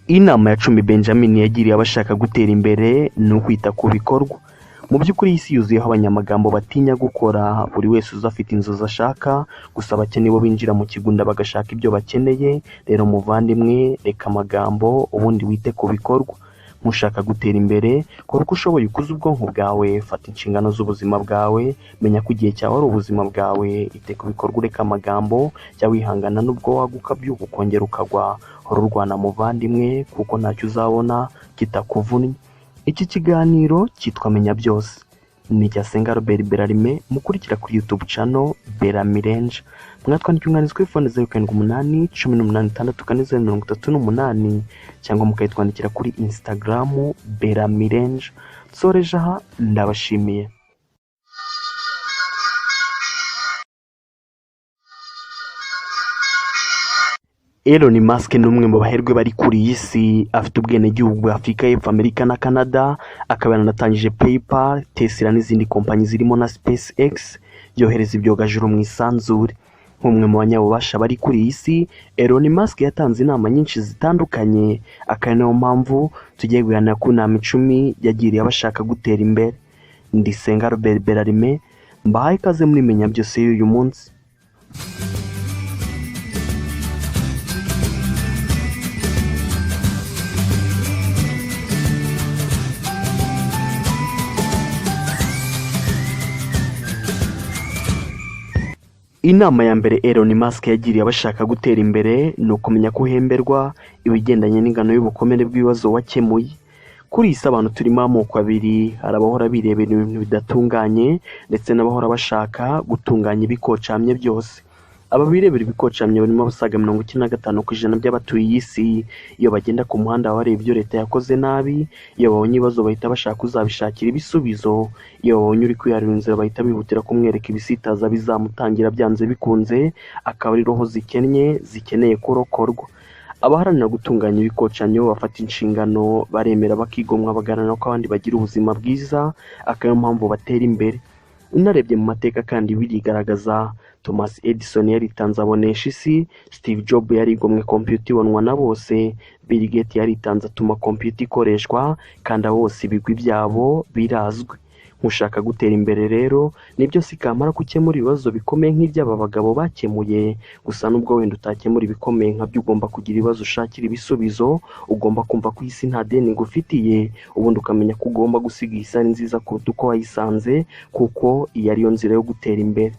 Inama ya 10 Benjamin yagiriye abashaka gutera imbere ni ukwita ku bikorwa. Mu by'ukuri isi yuzuyeho abanyamagambo batinya gukora. Buri wese uza afite inzozi ashaka, gusa abakene bo binjira mu kigunda bagashaka ibyo bakeneye. Rero muvandimwe, reka amagambo ubundi wite ku bikorwa. Ntushaka gutera imbere, kora uko ushoboye ukuze ubwonko bwawe, fata inshingano z'ubuzima bwawe, menya ko igihe cyawe ari ubuzima bwawe. Ite ku bikorwa, ureka amagambo, jya wihangana n'ubwo waguka byuka ukongera ukagwa. Hora urwana muvandimwe, kuko ntacyo uzabona kitakuvunnye. Iki kiganiro cyitwa Menya Byose, ni icya Senga Robert Berarime. Mukurikira kuri YouTube channel Beramirenje. Mwatwandika umwanditsi kuri phone 078 18 6 cyangwa mukayitwandikira kuri Instagram Beramirenje. Soreje aha, ndabashimiye. Elon Musk ni umwe mu baherwe bari kuri iyi si. Afite ubwenegihugu bwa Afurika y'Epfo, Amerika na Canada. Akaba yanatangije PayPal, Tesla n'izindi kompanyi zirimo na SpaceX byohereza ibyogajuru mu isanzure. Nk'umwe mu banyabubasha bari kuri iyi si, Elon Musk yatanze inama nyinshi zitandukanye. Akaba niyo mpamvu tugiye guhanira ku nama 10 yagiriye abashaka gutera imbere. Ndi Senga Robert Berarime, mbahaye ikaze muri Menya Byose y'uyu munsi. Inama ya mbere Elon Musk yagiriye abashaka gutera imbere ni ukumenya ko uhemberwa ibigendanye n'ingano y'ubukomere bw'ibibazo wakemuye. Kuri iyi si abantu turimo amoko abiri, hari abahora birebera ibintu bidatunganye ndetse n'abahora bashaka gutunganya ibikocamye byose. Aba birebera ibikocamye barimo abasaga 95% by'abatuye iyi si. Iyo bagenda ku muhanda bareba ibyo leta yakoze nabi, iyo babonye ibibazo bahita bashaka uzabishakira ibisubizo, iyo babonye uri kwiyarira inzira bahita bihutira kumwereka ibisitaza bizamutangira byanze bikunze, akaba ari roho zikeneye kurokorwa. Abaharanira gutunganya ibikocamye bo bafata inshingano, baremera bakigomwa, baganira ko abandi bagira ubuzima bwiza, akayo mpamvu batera imbere. Unarebye mu mateka kandi birigaragaza. Thomas Edison yaritanze abonesha isi, Steve Jobs yarigomwe computer ibonwa na bose, Bill Gates yaritanze atuma computer ikoreshwa, kandi bose ibigwi byabo birazwi. Ntushaka gutera imbere rero, nibyo si kamara gukemura ibibazo bikomeye nk'iby'aba bagabo bakemuye. Gusa nubwo wenda utakemura ibikomeye nkabyo, ugomba kugira ibibazo ushakira ibisubizo. Ugomba kumva ko isi nta deni ngufitiye, ubundi ukamenya ko ugomba gusiga isari nziza kuruta uko wayisanze, kuko iyi ariyo nzira yo gutera imbere.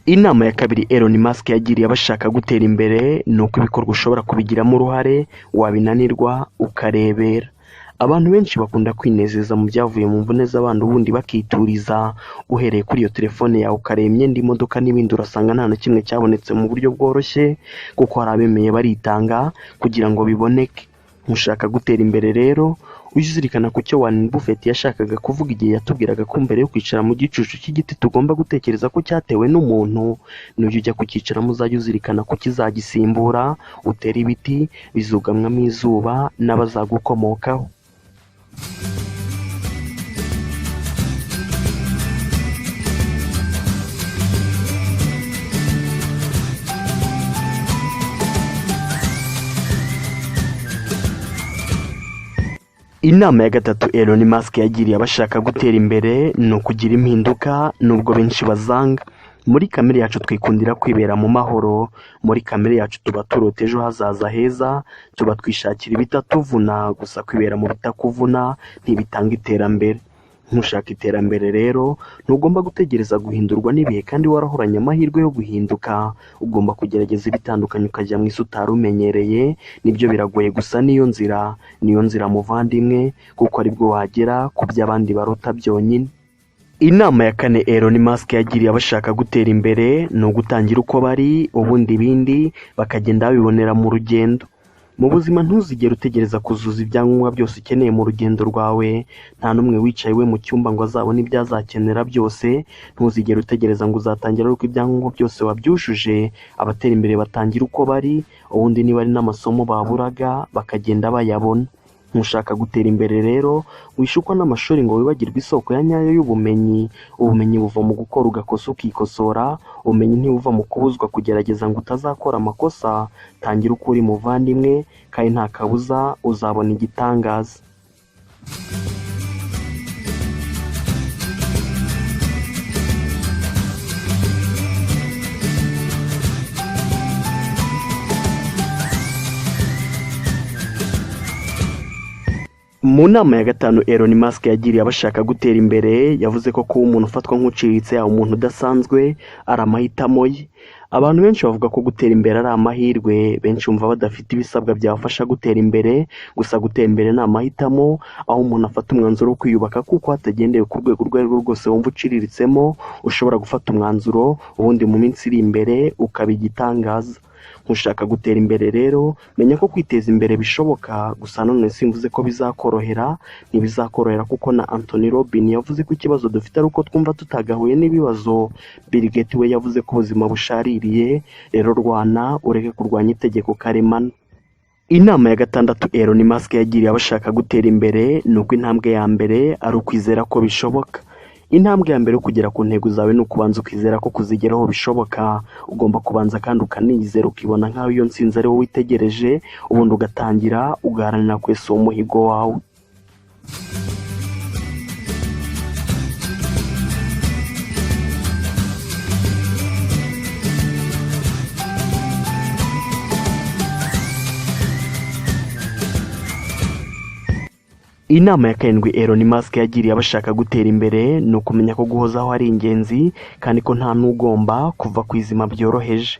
Inama ya kabiri Elon Musk yagiriye abashaka gutera imbere ni uko ibikorwa ushobora kubigiramo uruhare, wabinanirwa ukarebera. Abantu benshi bakunda kwinezeza mu byavuye mu mvune z'abandi ubundi bakituriza. Uhereye kuri iyo telefone yawe ukareba imyenda, imodoka n'ibindi, urasanga nta na kimwe cyabonetse mu buryo bworoshye, kuko hari abemeye baritanga kugira ngo biboneke. Ntushaka gutera imbere rero, ujye uzirikana ku cyo Warren Buffett yashakaga kuvuga igihe yatubwiraga ko mbere yo kwicara mu gicucu cy'igiti tugomba gutekereza ko cyatewe n'umuntu. Nujya ujya kucyicaramo uzajya uzirikana ko kizagisimbura. Utera ibiti bizugamwamo izuba n'abazagukomokaho. Inama ya gatatu Elon Musk yagiriye abashaka gutera imbere ni ukugira impinduka nubwo benshi bazanga. Muri kamere yacu twikundira kwibera mu mahoro. Muri kamere yacu tuba turota ejo hazaza heza, tuba twishakira ibitatuvuna. Gusa kwibera mu bitakuvuna ntibitanga iterambere. Ntushaka iterambere rero ntugomba gutegereza guhindurwa n'ibihe kandi warahoranye amahirwe yo guhinduka. Ugomba kugerageza ibitandukanye ukajya mu isi utari umenyereye. Nibyo biragoye gusa niyo nzira muvandimwe, kuko aribwo wagera ku byo abandi barota byonyine. Inama ya kane Elon Musk yagiriye abashaka gutera imbere ni ugutangira uko bari, ubundi ibindi bakagenda babibonera mu rugendo. Mu buzima ntuzigere utegereza kuzuza ibyangombwa byose ukeneye mu rugendo rwawe. Nta n'umwe wicaye iwe mu cyumba ngo azabone ibyo azakenera byose. Ntuzigere utegereza ngo uzatangira ari uko ibyangombwa byose wabyujuje. Abatera imbere batangira uko bari, ubundi niba ari n'amasomo baburaga bakagenda bayabona. Ntushaka gutera imbere rero wishukwa n'amashuri ngo wibagirwe isoko ya nyayo y'ubumenyi. Ubumenyi buva mu gukora ugakosa ukikosora. Ubumenyi ntibuva mu kubuzwa kugerageza ngo utazakora amakosa. Tangira uko uri muvandimwe, kandi nta kabuza uzabona igitangaza. Mu nama ya gatanu Elon Musk yagiriye abashaka gutera imbere, yavuze ko kuba umuntu ufatwa nk'uciriritse yaba umuntu udasanzwe ari amahitamo ye. Abantu benshi bavuga ko gutera imbere ari amahirwe. Benshi bumva badafite ibisabwa byabafasha gutera imbere, gusa gutera imbere ni amahitamo, aho umuntu afata umwanzuro wo kwiyubaka kuko hatagendeye ku rwego urwo ari rwo rwose wumva uciritsemo. Ushobora gufata umwanzuro ubundi mu minsi iri imbere ukaba igitangaza. Ntushaka gutera imbere rero menya ko kwiteza imbere bishoboka, gusa none simvuze ko bizakorohera. Ntibizakorohera kuko na Anthony Robbins yavuze ko ikibazo dufite ari uko twumva tutagahuye n'ibibazo. Bill Gates we yavuze ko ubuzima bushaririye. Rero rwana ureke kurwanya itegeko karemano. Inama ya gatandatu Elon Musk yagiriye abashaka gutera imbere ni uko intambwe ya mbere ari ukwizera ko bishoboka. Intambwe ya mbere yo kugera ku ntego zawe ni ukubanza ukizera ko kuzigeraho bishoboka. Ugomba kubanza kandi ukanizera ukibona nk'aho iyo nsinzi ari wowe witegereje, ubundi ugatangira ugaharanira kwesa uwo muhigo wawe. Inama ya karindwi Elon Musk yagiriye abashaka gutera imbere ni ukumenya ko guhozaho ari ingenzi, kandi ko nta n'ugomba kuva ku izima byoroheje.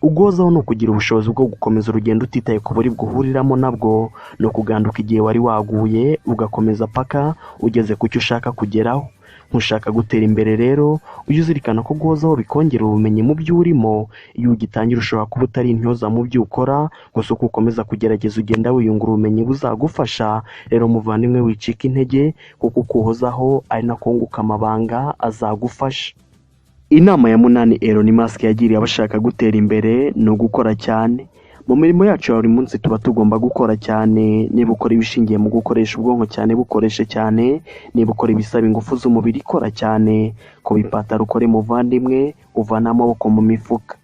Uguhozaho ni ukugira ubushobozi bwo gukomeza urugendo utitaye ku buri bwuhuriramo nabwo. Ni ukuganduka igihe wari waguye ugakomeza paka ugeze ku cyo ushaka kugeraho. Ntushaka gutera imbere rero ujye uzirikana ko guhozaho bikongera ubumenyi mu byo urimo. Iyo ugitangira ushobora kuba utari intyoza mu byo ukora, gusa uko ukomeza kugerageza ugenda wiyungura ubumenyi buzagufasha. Rero muvandimwe wicika intege, kuko ukuhozaho ari nako wunguka amabanga azagufasha. Inama ya munani Elon Musk yagiriye abashaka gutera imbere ni ugukora cyane. Mu mirimo yacu ya buri munsi tuba tugomba gukora cyane. Niba ukora ibishingiye mu gukoresha ubwonko cyane bukoreshe cyane. Niba ukora ibisaba ingufu z'umubiri kora cyane. Kuba ipataro ukore muvandimwe, uvana amaboko mu mifuka.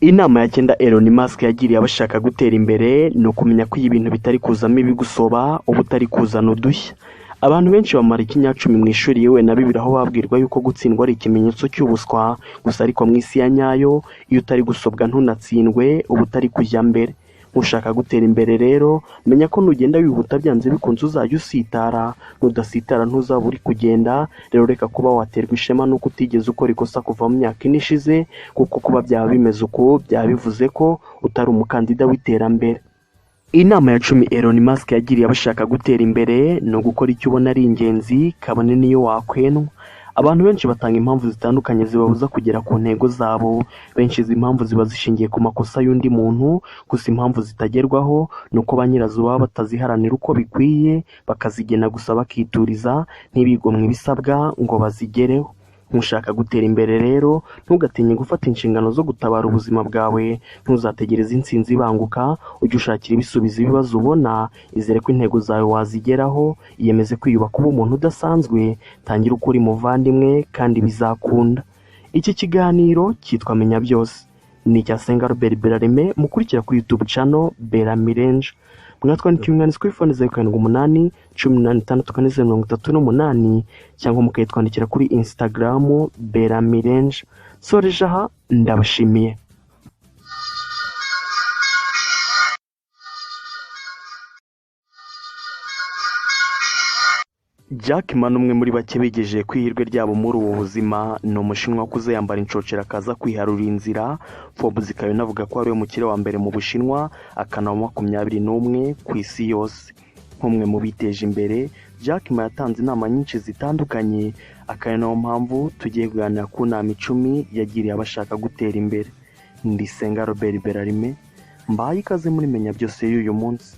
Inama ya cyenda Elon Musk yagiriye abashaka gutera imbere ni ukumenya ko ibintu bitari kuzamo ibigusoba uba utari kuzana udushya. Abantu benshi bamara ikinyacumi mu ishuri yewe na bibiri aho babwirwa yuko gutsindwa ari ikimenyetso cy'ubuswa. Gusa ariko mu isi ya nyayo iyo utari gusobwa ntunatsindwe uba utari kujya mbere. Ntushaka gutera imbere rero menya ko nugenda wihuta byanze bikunze uzajya usitara. Nudasitara ntuzaba uri kugenda. Rero reka kuba waterwa ishema nuko utigeze ukora ikosa kuva mu myaka ine ishize, kuko kuba byaba bimeze uko byaba bivuze ko utari umukandida w'iterambere. Inama ya cumi Elon Musk yagiriye abashaka gutera imbere ni ugukora icyo ubona ari ingenzi, kabone niyo wakwenwa. Abantu benshi batanga impamvu zitandukanye zibabuza kugera ku ntego zabo. Benshi izi impamvu ziba zishingiye ku makosa y'undi muntu, gusa impamvu zitagerwaho ni uko ba nyirazo baba bataziharanira uko bikwiye, bakazigena gusa bakituriza ntibigomwe ibisabwa ngo bazigereho. Ntushaka gutera imbere rero ntugatinye gufata inshingano zo gutabara ubuzima bwawe. Ntuzategereze intsinzi ibanguka, ujye ushakira ibisubizo ibibazo ubona. Izere ko intego zawe wazigeraho. Iyemeze kwiyubaka uba umuntu udasanzwe. Tangira uko uri muvandimwe kandi bizakunda. Iki kiganiro cyitwa Menya Byose, ni icya Senga Robert Berarime. Mukurikira kuri YouTube channel Bera Mirenje. mwatwandikira umwanditsi kuri fone 0788 cyangwa mukayitwandikira kuri Instagram Beramirange. Soreje aha, ndabashimiye. Jack Ma umwe muri bake bigejeje kwihirwe ryabo muri ubu buzima, ni umushinwa wakuze yambara inshocera akaza kwiharura inzira. Forbes ikaba inavuga ko ari we mukire wa mbere mu Bushinwa, akanaba 21 ku isi yose. Nk'umwe mu biteje imbere, Jack Ma yatanze inama nyinshi zitandukanye, akaba nayo mpamvu tugiye kuganira ku nama 10 yagiriye abashaka gutera imbere. Ndisenga Robert Berarime, mbaye ikaze muri menya byose y'uyu munsi.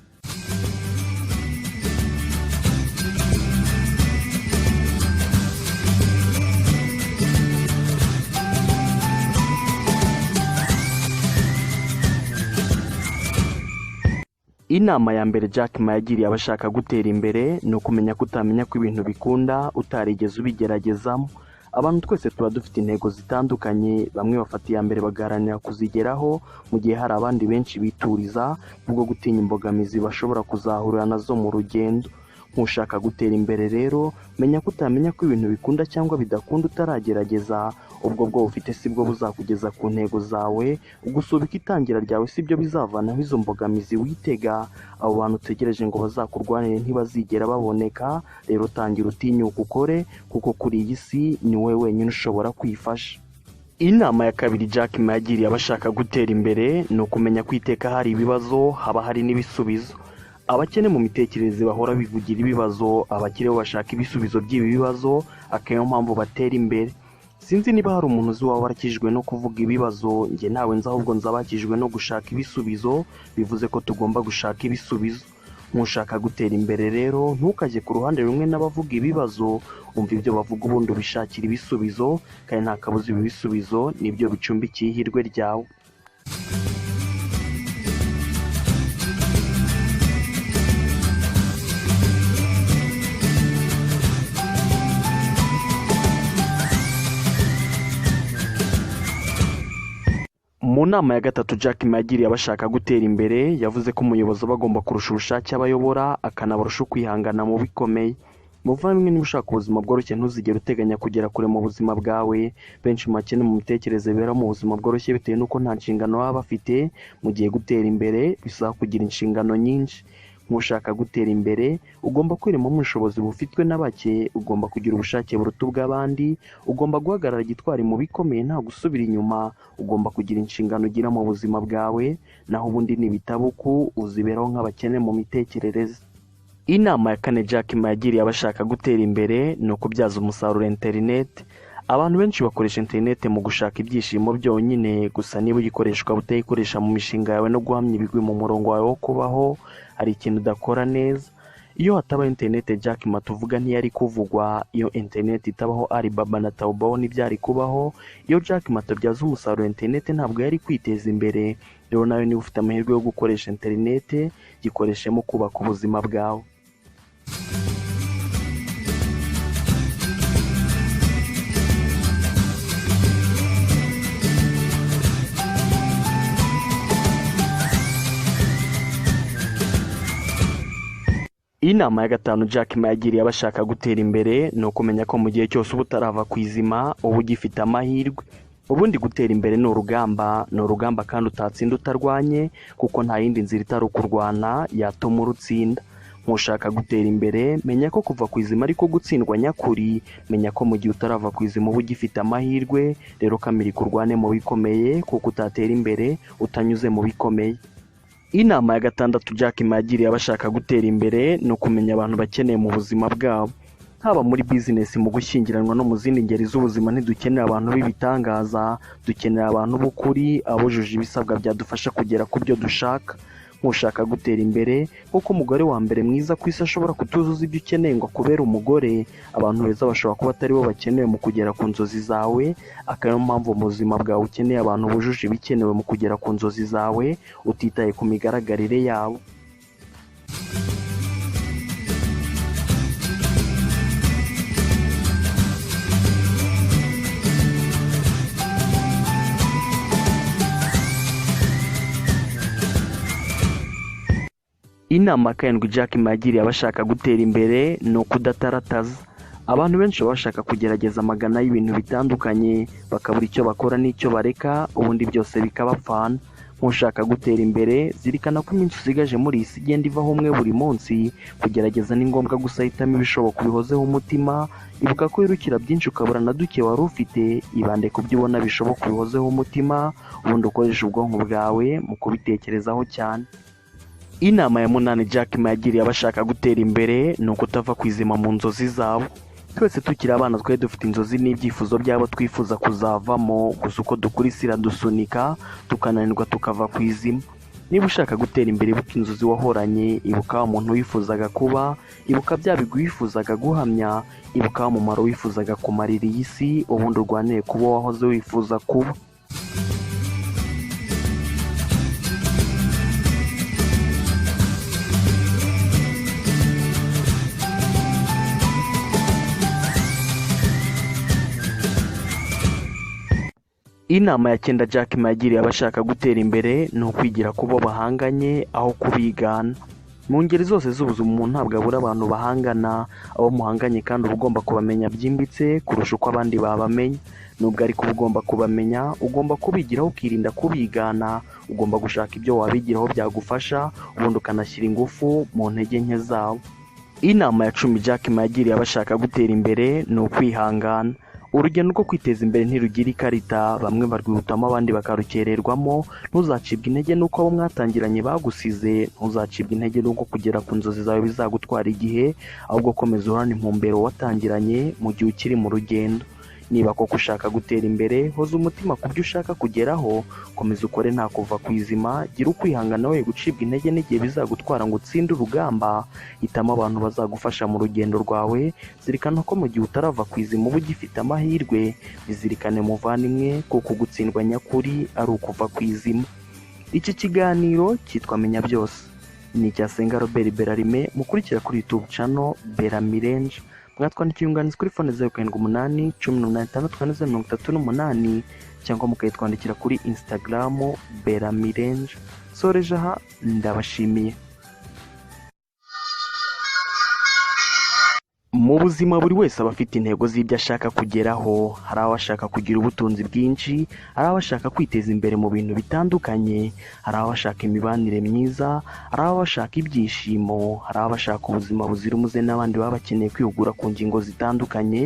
Inama ya mbere Jack Ma yagiriye abashaka gutera imbere ni ukumenya ko utamenya ko ibintu bikunda utarigeze ubigeragezamo. Abantu twese tuba dufite intego zitandukanye, bamwe bafata iya mbere bagaharanira kuzigeraho, mu gihe hari abandi benshi bituriza kubwo gutinya imbogamizi bashobora kuzahurira nazo mu rugendo. Nkushaka gutera imbere rero, menya ko utamenya ko ibintu bikunda cyangwa bidakunda utaragerageza. Ubwo bwo ufite sibwo buzakugeza ku ntego zawe, ugusubika itangira ryawe sibyo bizavanaho izo mbogamizi witega. Abo bantu utegereje ngo bazakurwanire ntibazigera baboneka. Rero tangira utinyuka ukore, kuko kuri iyi si ni wowe wenyine ushobora kwifasha. Inama ya kabiri Jack Ma yagiriye abashaka gutera imbere ni ukumenya kwiteka hari ibibazo haba hari n'ibisubizo. Abakene mu mitekerereze bahora bivugira ibibazo, abakire bo bashaka ibisubizo by'ibi bibazo, akayo mpamvu batera imbere. Sinzi niba hari umuntu uzi waba warakijwe no kuvuga ibibazo, njye nawe nzi ahubwo nzabakijwe no gushaka ibisubizo, bivuze ko tugomba gushaka ibisubizo. Nkushaka gutera imbere rero, ntukajye ku ruhande rumwe n'abavuga ibibazo, umva ibyo bavuga ubundi ubishakira ibisubizo, kandi nta kabuza ibi bisubizo nibyo bicumbikiye ihirwe ryawe. Mu nama ya gatatu Jack Ma yagiriye abashaka gutera imbere, yavuze ko umuyobozi aba agomba kurusha ubushake abayobora, akanabarusha kwihangana mu bikomeye. Muvandimwe, niba ushaka ubuzima bworoshye ntuzigere uteganya kugera kure mu buzima bwawe. Benshi mu bakene mu mitekerereze bera mu buzima bworoshye bitewe n'uko nta nshingano baba bafite. Mu gihe gutera imbere bisaba kugira inshingano nyinshi. Nkushaka gutera imbere, ugomba kwiremamo ubushobozi bufitwe na bake, ugomba kugira ubushake buruta ubw'abandi, ugomba guhagarara gitwari mu bikomeye nta gusubira inyuma, ugomba kugira inshingano ugira mu buzima bwawe, naho ubundi nibitabuku uziberaho nk'abakene mu mitekerereze. Inama ya kane Jack Ma yagiriye abashaka gutera imbere ni ukubyaza umusaruro internet. Abantu benshi bakoresha internet mu gushaka ibyishimo byonyine, gusa niba uyikoreshwa butayikoresha mu mishinga yawe no guhamya ibigwi mu murongo wawe wo kubaho, hari ikintu udakora neza. Iyo hataba internet Jack Ma tuvuga ntiyari kuvugwa. Iyo internet itabaho Alibaba na Taobao ntibyari kubaho. Iyo Jack Ma atabyaza umusaruro internet ntabwo yari kwiteza imbere. Rero nawe niba ufite amahirwe yo gukoresha internet, gikoreshemo kubaka ubuzima bwawe. Inama ya gatanu Jack Ma yagiriye abashaka gutera imbere ni ukumenya ko mu gihe cyose uba utarava ku izima uba ugifite amahirwe. Ubundi gutera imbere ni urugamba kandi utatsinda utarwanye, kuko nta yindi nzira itari ukurwana yatuma urutsinda. Nkushaka gutera imbere, menya ko kuva ku izima ariko gutsindwa nyakuri. Menya ko mu gihe utarava ku izima uba ugifite amahirwe. Rero kamirika urwane mu bikomeye, kuko utatera imbere utanyuze mu bikomeye. Inama ya gatandatu Jack Ma yagiriye abashaka gutera imbere ni ukumenya abantu bakeneye mu buzima bwabo. Haba muri business, mu gushyingiranwa no mu zindi ngeri z'ubuzima, ntidukenera abantu b'ibitangaza, dukenera abantu b'ukuri, abujuje ibisabwa byadufasha kugera ku byo dushaka. Nkushaka gutera imbere, kuko umugore wa mbere mwiza ku isi ashobora kutuzuza ibyo ukeneye ngo akubere umugore. Abantu beza bashobora kuba atari bo bakenewe mu kugera ku nzozi zawe, akaba ariyo mpamvu mu buzima bwawe ukeneye abantu bujuje ibikenewe mu kugera ku nzozi zawe, utitaye ku migaragarire yabo. Inama ya karindwi Jack Ma yagiriye abashaka gutera imbere ni ukudatarataza. Abantu benshi baba bashaka kugerageza amagana y'ibintu bitandukanye, bakabura icyo bakora n'icyo bareka, ubundi byose bikabapfana. Nk'ushaka gutera imbere, zirikana ko iminsi usigaje muri iyi si igenda ivaho umwe buri munsi. Kugerageza ni ngombwa, gusa hitamo ibishoboka ubihozeho umutima. Ibuka ko wirukira byinshi ukabura na duke wari ufite. Ibande ku byo ubona bishoboka ubihozeho umutima, ubundi ukoresha ubwonko bwawe mu kubitekerezaho cyane. Inama ya munani Jack Ma yagiriye abashaka gutera imbere ni ukutava kwizima mu nzozi zabo. Twese tukiri abana twari dufite inzozi n'ibyifuzo byabo twifuza kuzavamo, gusa uko dukura isi iradusunika tukananirwa tukava ku izima. Niba ushaka gutera imbere, ibuka inzozi wahoranye, ibuka wa muntu wifuzaga kuba, ibuka bya bigwi wifuzaga guhamya, ibuka wa mumaro wifuzaga kumarira iyi si, ubundi urwanire kuba wahoze wifuza kuba. Inama ya cyenda Jack Ma yagiriye abashaka gutera imbere ni ukwigira ku bo bahanganye aho kubigana. Mu ngeri zose z'ubuzima umuntu ntabwo abura abantu bahangana. Abo muhanganye kandi uba ugomba kubamenya byimbitse kurusha uko abandi babamenya. Nubwo ariko uba ugomba kubamenya, ugomba kubigiraho ukirinda kubigana. Ugomba gushaka ibyo wabigiraho byagufasha, ubundi ukanashyira ingufu mu ntege nke zawo. Inama ya cumi Jack Ma yagiriye abashaka gutera imbere ni ukwihangana. Urugendo rwo kwiteza imbere ntirugira ikarita, bamwe barwihutamo abandi bakarukererwamo. Ntuzacibwe intege nuko abo mwatangiranye bagusize, ntuzacibwe intege nuko kugera ku nzozi zawe bizagutwara igihe, ahubwo komeza uhorane intumbero watangiranye mu gihe ukiri mu rugendo. Niba koko ushaka gutera imbere, hoza umutima ku byo ushaka kugeraho, komeza ukore nta kuva ku izima, gira ukwihangana we gucibwa intege n'igihe bizagutwara ngo utsinde urugamba. Hitamo abantu bazagufasha mu rugendo rwawe, zirikana ko mu gihe utarava ku izima uba ugifite amahirwe. Bizirikane muvandimwe, kuko gutsindwa nyakuri ari ukuva ku izima. Iki kiganiro cyitwa Menya Byose, ni icya Senga Robert Berarime, mukurikira kuri YouTube channel Beramirenje. Mwatwandikiye inyunganizi kuri phone 0788 cyangwa mukayitwandikira kuri Instagram Beramirenje. Soreje aha, ndabashimiye. Mu buzima buri wese aba afite intego z'ibyo ashaka kugeraho. Hari abashaka kugira ubutunzi bwinshi, hari abashaka kwiteza imbere mu bintu bitandukanye, hari abashaka imibanire myiza, hari abashaka ibyishimo, hari abashaka ubuzima buzira umuze, n'abandi baba bakeneye kwihugura ku ngingo zitandukanye.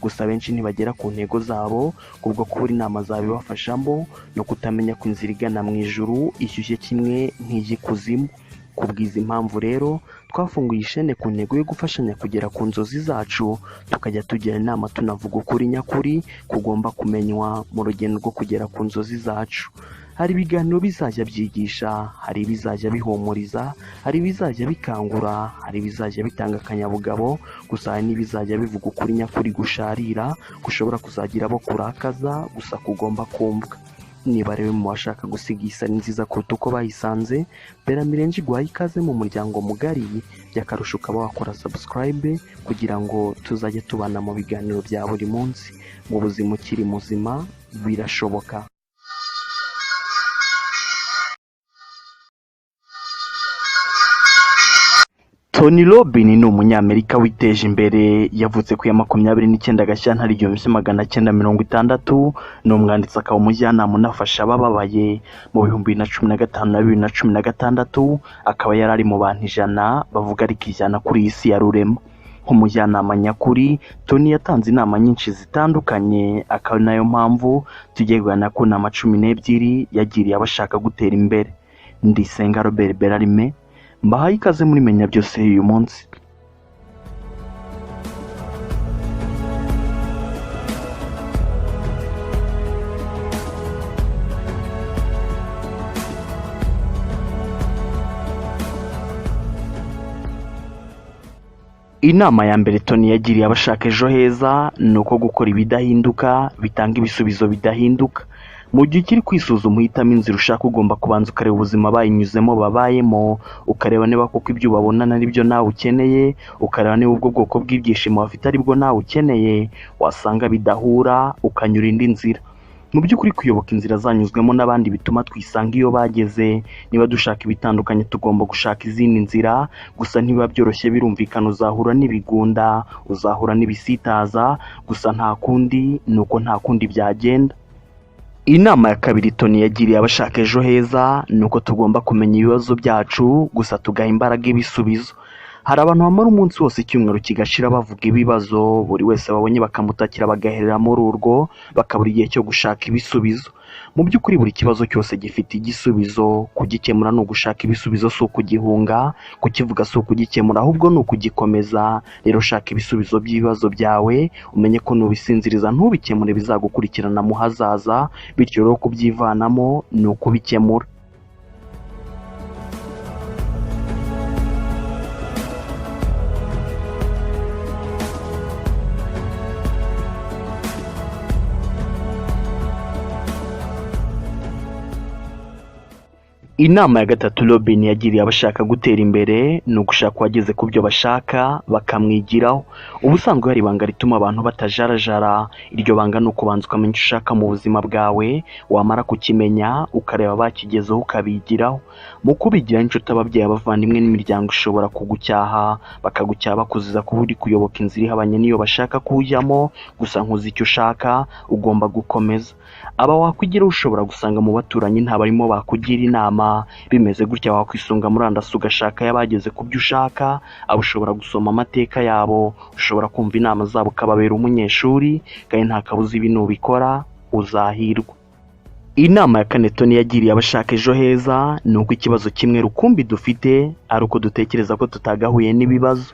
Gusa benshi ntibagera ku ntego zabo kubwo kubura inama zabibafashamo no kutamenya ko inzira igana mu ijuru ishyushye kimwe nk'iy'ikuzimu. Kubwiza impamvu rero twafunguye ishene ku ntego yo gufashanya kugera ku nzozi zacu, tukajya tugira inama tunavuga ukuri nyakuri kugomba kumenywa mu rugendo rwo kugera ku nzozi zacu. Hari ibiganiro bizajya byigisha, hari ibizajya bihumuriza, hari ibizajya bikangura, hari ibizajya bitanga akanyabugabo, gusa hari n'ibizajya bivuga ukuri nyakuri gusharira, gushobora kuzagira abo kurakaza, gusa kugomba kumvwa. Niba rero mu bashaka gusiga isari nziza kuruta uko bayisanze, Beramirenje iguhaye ikaze mu muryango mugari. By'akarusho ukaba wakora subscribe kugira ngo tuzajye tubana mu biganiro bya buri munsi. Mu buzima ukiri muzima birashoboka. Tony Robbins ni umunyamerika witeje imbere. Yavutse ku ya 29 Gashyantare 1960. Ni umwanditsi akaba umujyanama unafasha abababaye. Mu 2015 na 2016 akaba yari ari mu bantu 100 bavuga ariko ijana kuri iyi si ya rurema. Nk'umujyanama nyakuri, Tony yatanze inama nyinshi zitandukanye, akaba nayo mpamvu tugiye kuganira ku nama 12 yagiriye abashaka gutera imbere. Ndi Senga Robert Berarime, mbahaye ikaze muri Menya Byose uyu munsi. Inama ya mbere Tony yagiriye abashaka ejo heza ni uko gukora ibidahinduka bitanga ibisubizo bidahinduka. Mu gihe ukiri kwisuzuma uhitamo inzira ushaka, ugomba kubanza ukareba ubuzima bayinyuzemo babayemo, ukareba niba koko ibyo ubabonana ari byo nawe ukeneye, ukareba niba ubwo bwoko bw'ibyishimo bafite ari bwo nawe ukeneye. Wasanga bidahura ukanyura indi nzira. Mu by'ukuri kuyoboka inzira zanyuzwemo n'abandi bituma twisanga iyo bageze. Niba dushaka ibitandukanye tugomba gushaka izindi nzira, gusa ntibiba byoroshye birumvikana uzahura n'ibigunda, uzahura n'ibisitaza, gusa nta kundi nuko nta kundi byagenda. Inama ya kabiri Tony yagiriye abashaka ejo heza ni uko tugomba kumenya ibibazo byacu gusa tugaha imbaraga ibisubizo. Hari abantu bamara umunsi wose icyumweru kigashira bavuga ibibazo, buri wese babonye bakamutakira bagaherera muri urwo, bakabura igihe cyo gushaka ibisubizo. Mu by'ukuri buri kibazo cyose gifite igisubizo, kugikemura ni ugushaka ibisubizo, si ukugihunga, kukivuga si ukugikemura ahubwo ni ukugikomeza. Rero shaka ibisubizo by'ibibazo byawe, umenye ko nubisinziriza ntubikemure bizagukurikirana mu hazaza, bityo rero kubyivanamo ni ukubikemura. Inama ya gatatu Robin yagiriye abashaka gutera imbere ni ugushaka uwageze ku byo bashaka bakamwigiraho. Ubusanzwe hari ibanga rituma abantu batajarajara. Iryo banga ni ukubanza ukamenya icyo ushaka mu buzima bwawe, wamara kukimenya ukareba bakigezeho ukabigiraho. Mu kubigiraho inshuti, ababyeyi, abavandimwe n'imiryango ishobora kugucyaha, bakagucyaha bakuziza kuba uri kuyoboka inzira ihabanye n'iyo bashaka kujyamo, gusa nkuzi icyo ushaka ugomba gukomeza. Aba wakwigiraho ushobora gusanga mu baturanyi ntabarimo bakugira inama. Bimeze gutya wakwisunga murandasi ugashaka y'abageze ku byo ushaka, abo ushobora gusoma amateka yabo, ushobora kumva inama zabo ukababera umunyeshuri, kandi nta kabuza ibi nubikora uzahirwa. Inama ya kane Tony yagiriye abashaka ejo heza ni uko ikibazo kimwe rukumbi dufite ari uko dutekereza ko tutagahuye n'ibibazo.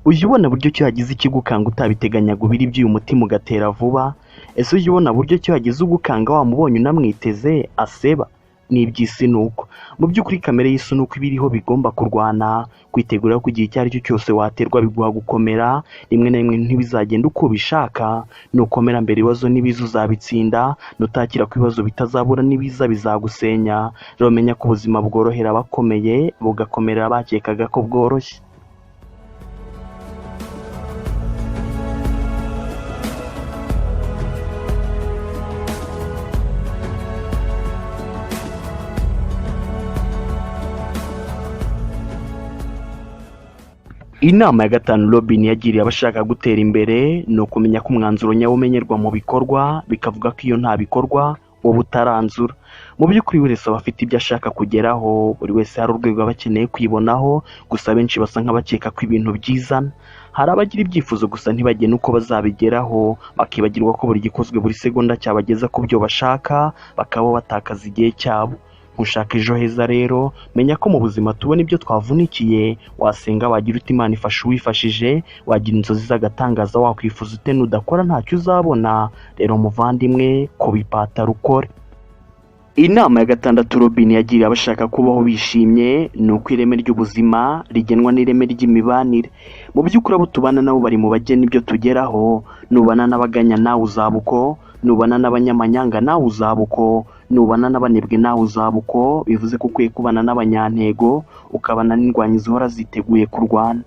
Ujya ubona buryo cyo hagize ikigukanga utabiteganyaga ubiri by'uyu mutima ugatera vuba? Ese ujya ubona buryo cyo hagize ugukanga wamubonye unamwiteze aseba? N'iby'isi ni uko. Mu by'ukuri kamere y'isi ni uko ibiriho bigomba kurwana, kwitegura ko igihe icyo ari cyo cyose waterwa biguha gukomera. Rimwe na rimwe ntibizagenda uko ubishaka, nukomera mbere ibibazo n'ibiza uzabitsinda, nutakira ko ibibazo bitazabura n'ibiza bizagusenya. Rero menya ko ubuzima bworohera abakomeye bugakomerera abakekaga ko bworoshye. Inama ya gatanu Robin yagiriye abashaka gutera imbere ni ukumenya ko umwanzuro nyawo umenyerwa mu bikorwa, bikavuga ko iyo nta bikorwa wowe utaranzura. Mu by'ukuri buri wese aba afite ibyo ashaka kugeraho, buri wese hari urwego aba akeneye kwibonaho, gusa benshi basa nk'abakeka ko ibintu byizana. Hari abagira ibyifuzo gusa ntibagene uko bazabigeraho, bakibagirwa ko buri gikozwe buri segonda cyabageza ku byo bashaka, bakaba batakaza igihe cyabo. Ntushaka ejo heza rero, menya ko mu buzima tubona ibyo twavunikiye. Wasenga, wagira uti Imana ifasha uwifashije, wagira inzozi z'agatangaza, wakwifuza ute nudakora ntacyo uzabona. Rero muvandimwe, kubipata rukore. Inama ya gatandatu Robin yagiriye abashaka kubaho bishimye ni uko ireme ry'ubuzima rigenwa n'ireme ry'imibanire. Mu by'ukuri abo tubana nabo bari mu bagena ibyo tugeraho. Nubana n'abaganya nawe uzaba uko, nubana n'abanyamanyanga nawe uzaba uko, nubana n'abanebwe nawe uzaba uko. Bivuze ko ukwiye kubana n'abanyantego, ukabana n'indwanyi zihora ziteguye kurwana.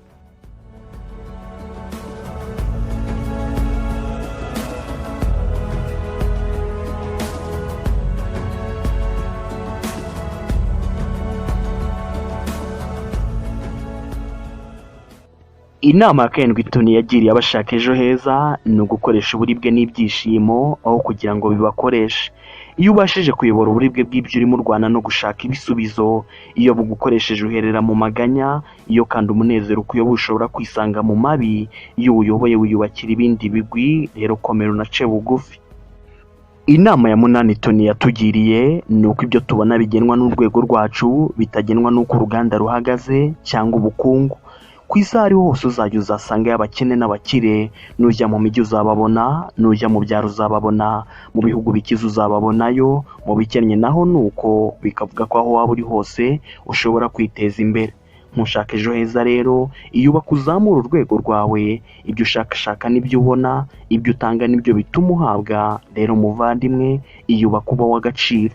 Inama ya karindwi Tony yagiriye abashaka ejo heza ni ugukoresha uburibwe n'ibyishimo aho kugira ngo bibakoreshe. Iyo ubashije kuyobora uburibwe bw'ibyo urimo urwana no gushaka ibisubizo, iyo bugukoresheje uherera mu maganya, iyo kandi umunezero ukuyoboye ushobora kwisanga mu mabi. Iyo uyoboye wiyubakira ibindi bigwi, rero komera unace bugufi. Inama ya munani Tony yatugiriye ni uko ibyo tubona bigenwa n'urwego rwacu, bitagenwa n'uko uruganda ruhagaze cyangwa ubukungu. Ku isi aho ari hose uzajya uzasanga y'abakene n'abakire. Nujya mu mijyi uzababona, nujya mu byaro uzababona, mu bihugu bikize uzababonayo, mu bikennye naho nuko. Bikavuga ko aho waba uri hose ushobora kwiteza imbere. Ntushaka ejo heza rero, iyubaka uzamura urwego rwawe. Ibyo ushakashaka n'ibyo ubona, ibyo utanga n'ibyo bituma uhabwa. Rero muvandimwe, iyubaka uba w'agaciro.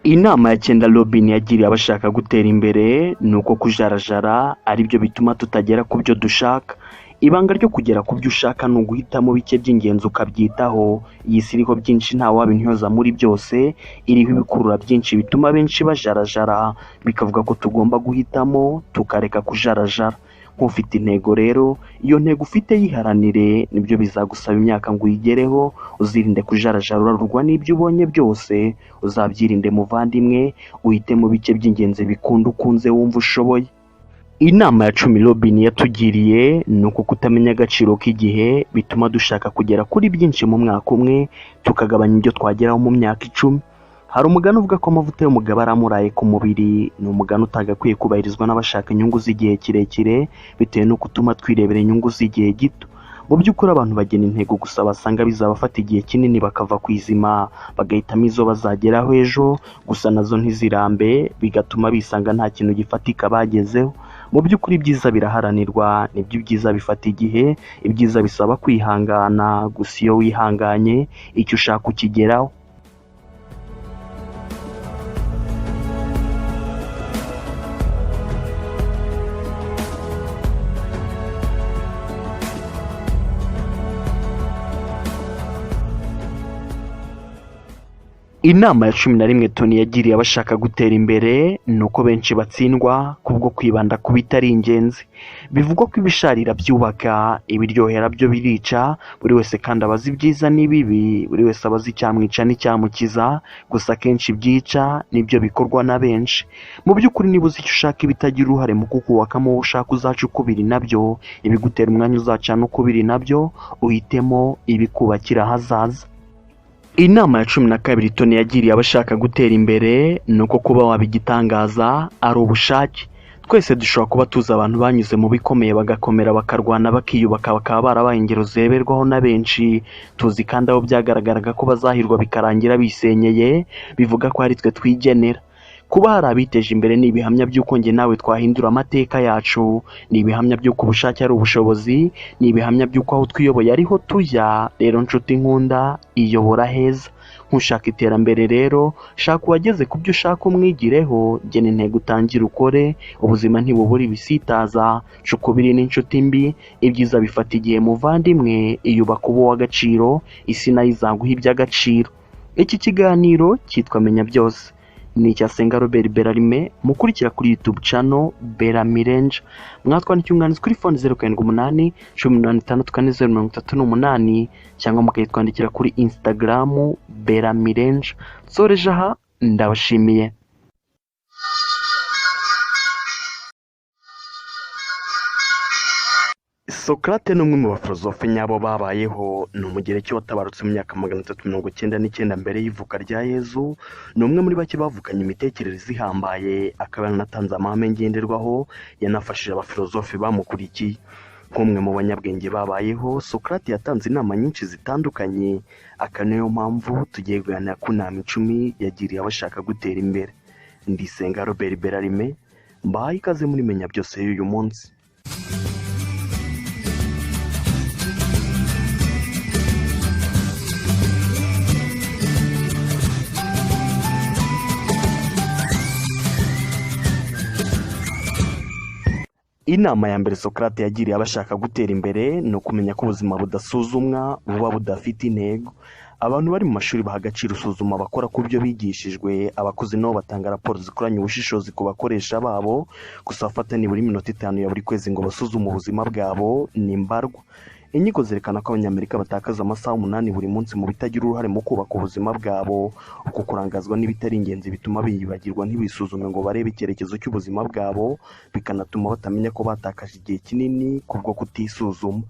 Inama ya cyenda Robin yagiriye abashaka gutera imbere ni uko kujarajara ari byo bituma tutagera ku byo dushaka. Ibanga ryo kugera ku byo ushaka ni uguhitamo bike by'ingenzi ukabyitaho. Iyi si iriho byinshi ntawabintyoza muri byose, iriho ibikurura byinshi bituma benshi bajarajara, bikavuga ko tugomba guhitamo tukareka kujarajara. Nk'ufite intego rero, iyo ntego ufite yiharanire, nibyo bizagusaba imyaka ngo uyigereho. Uzirinde kujarajara urarurwa n'ibyo ubonye byose, uzabyirinde muvandimwe, uhitemo bike by'ingenzi bikunda ukunze wumva ushoboye. Inama ya 10 Robin yatugiriye ni uko kutamenya agaciro k'igihe bituma dushaka kugera kuri byinshi mu mwaka umwe, tukagabanya ibyo twageraho mu myaka 10. Hari umugani uvuga ko amavuta y'umugabo aramuraye ku mubiri. Ni umugani utagakwiye kubahirizwa n'abashaka inyungu z'igihe kirekire, bitewe no gutuma twirebera inyungu z'igihe gito. Mu by'ukuri abantu bagena intego gusa basanga bizabafata igihe kinini bakava ku izima, bagahitamo izo bazageraho ejo, gusa nazo ntizirambe, bigatuma bisanga nta kintu gifatika bagezeho. Mu by'ukuri ibyiza biraharanirwa, nibyo ibyiza bifata igihe, ibyiza bisaba kwihangana, gusa iyo wihanganye icyo ushaka ukigeraho. Inama ya 11 Tony yagiriye abashaka gutera imbere ni uko benshi batsindwa kubwo kwibanda ku bitari ingenzi. Bivugwa ko ibisharira byubaka, ibiryohera byo birica, buri wese kandi abazi ibyiza n'ibibi, buri wese abazi icyamwica n'icyamukiza, gusa kenshi byica nibyo bikorwa na benshi. Mu by'ukuri niba uzi icyo ushaka ibitagira uruhare mu kukubakamo wowe ushaka uzaca ukubiri nabyo, ibigutera umwanya uzacana ukubiri nabyo, uhitemo ibikubakira ahazaza. Inama ya 12 Tony yagiriye abashaka gutera imbere ni uko kuba waba igitangaza ari ubushake. Twese dushobora kuba tuzi abantu banyuze mu bikomeye bagakomera, bakarwana, bakiyubaka, bakaba barabaye ingero zeberwaho na benshi. Tuzi kandi abo byagaragaraga ko bazahirwa bikarangira bisenyeye, bivuga ko ari twe twigenera. Kuba hari abiteje imbere ni ibihamya by'uko njye nawe twahindura amateka yacu, ni ibihamya by'uko ubushake ari ubushobozi, ni ibihamya by'uko aho twiyoboye ariho tujya. Rero nshuti nkunda, iyobora heza. Nkushaka iterambere rero, shaka uwageze ku byo ushaka umwigireho, gena intego utangire ukore. Ubuzima ntibubura ibisitaza, cukubiri n'inshuti mbi, ibyiza bifata igihe muvandimwe, iyubaka uba uw'agaciro, isi nayo izaguha iby'agaciro. Iki kiganiro cyitwa Menya Byose, ni icya Senga Robert Berarime, mukurikira kuri YouTube channel Beramirenje. Mwatwandikira umwanditsi kuri phone 078 1864038 cyangwa mukayitwandikira kuri Instagram Beramirenje. Soreje aha, ndabashimiye. Socrate ni umwe mu bafilozofe nyabo babayeho. Ni umugereki watabarutse mu myaka 399 mbere y'ivuka rya Yezu. Ni umwe muri bake bavukanye imitekerereze ihambaye, akaba yanatanze amahame ngenderwaho, yanafashije abafilozofe bamukurikiye. Nk'umwe mu banyabwenge babayeho, Socrate yatanze inama nyinshi zitandukanye. Aka niyo mpamvu tugiye kuganira ku nama 10 yagiriye abashaka gutera imbere. Ndi Senga Robert Berarime, mbahaye ikaze muri Menya Byose y'uyu munsi. Inama ya mbere Socrate yagiriye abashaka gutera imbere ni ukumenya ko ubuzima budasuzumwa, buba budafite intego. Abantu bari mu mashuri baha agaciro isuzuma bakora ku byo bigishijwe. Abakozi nabo batanga raporo zikoranye ubushishozi ku bakoresha babo, gusa bafata nibura iminota 5 ya buri kwezi ngo basuzume ubuzima bwabo. Ni mbarwa. Inyiko zerekana ko Abanyamerika batakaza amasaha 8 buri munsi mu bitagira uruhare mu kubaka ubuzima bwabo. Uko kurangazwa n'ibitari ingenzi bituma biyibagirwa ntibisuzume ngo barebe icyerekezo cy'ubuzima bwabo, bikanatuma batamenya ko batakaje igihe kinini kubwo kutisuzuma.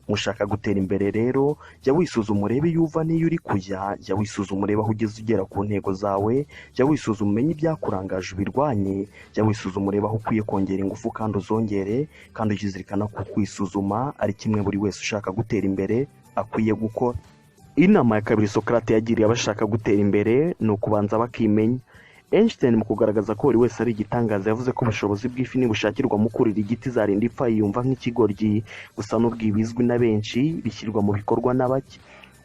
Mushaka gutera imbere rero, jya wisuzuma urebe iyo uva n'iyo uri kujya, jya wisuzuma urebe aho ugeze ugera ku ntego zawe, jya wisuzuma umenye ibyakurangaje ubirwanye, jya wisuzuma urebe aho ukwiye kongera ingufu kandi uzongere, kandi ukizirikana ko kwisuzuma ari kimwe buri wese ushaka gutera imbere akwiye gukora. Inama ya kabiri Socrate yagiriye abashaka gutera imbere ni ukubanza bakimenya. Einstein mu kugaragaza ko buri wese ari igitangaza yavuze ko ubushobozi bw'ifi nibushakirwa mu kurira igiti zarinda ipfa yiyumva nk'ikigoryi, gusa n'ubwibizwi na benshi bishyirwa mu bikorwa na bake.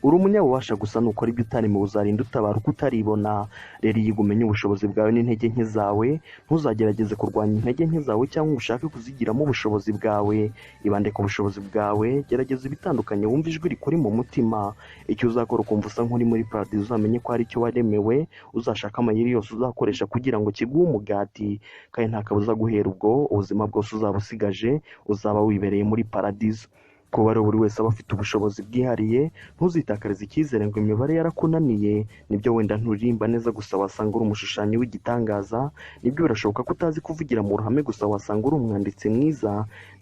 uri umunyabubasha gusa nukora ibyo utarimo uzarinda utabaruka utaribona. Rero iyo umenye ubushobozi bwawe n'intege nke zawe, ntuzagerageze kurwanya intege nke zawe cyangwa ngo ushake kuzigiramo ubushobozi bwawe. Ibande ku bushobozi bwawe, gerageza ibitandukanye, wumva ijwi rikuri mu mutima. Icyo uzakora ukumva usa nk'uri muri paradizo, uzamenye ko ari cyo waremewe. Uzashaka amayeri yose uzakoresha kugira ngo kiguhe umugati, kandi nta kabuza guhera ubwo ubuzima bwose uzaba usigaje uzaba wibereye muri paradizo. Kuba rero buri wese aba afite ubushobozi bwihariye, ntuzitakarize icyizere ngo imibare yarakunaniye. Nibyo wenda nturirimba neza gusa wasanga uri umushushanyi w'igitangaza. Nibyo birashoboka ko utazi kuvugira mu ruhame gusa wasanga uri umwanditsi mwiza.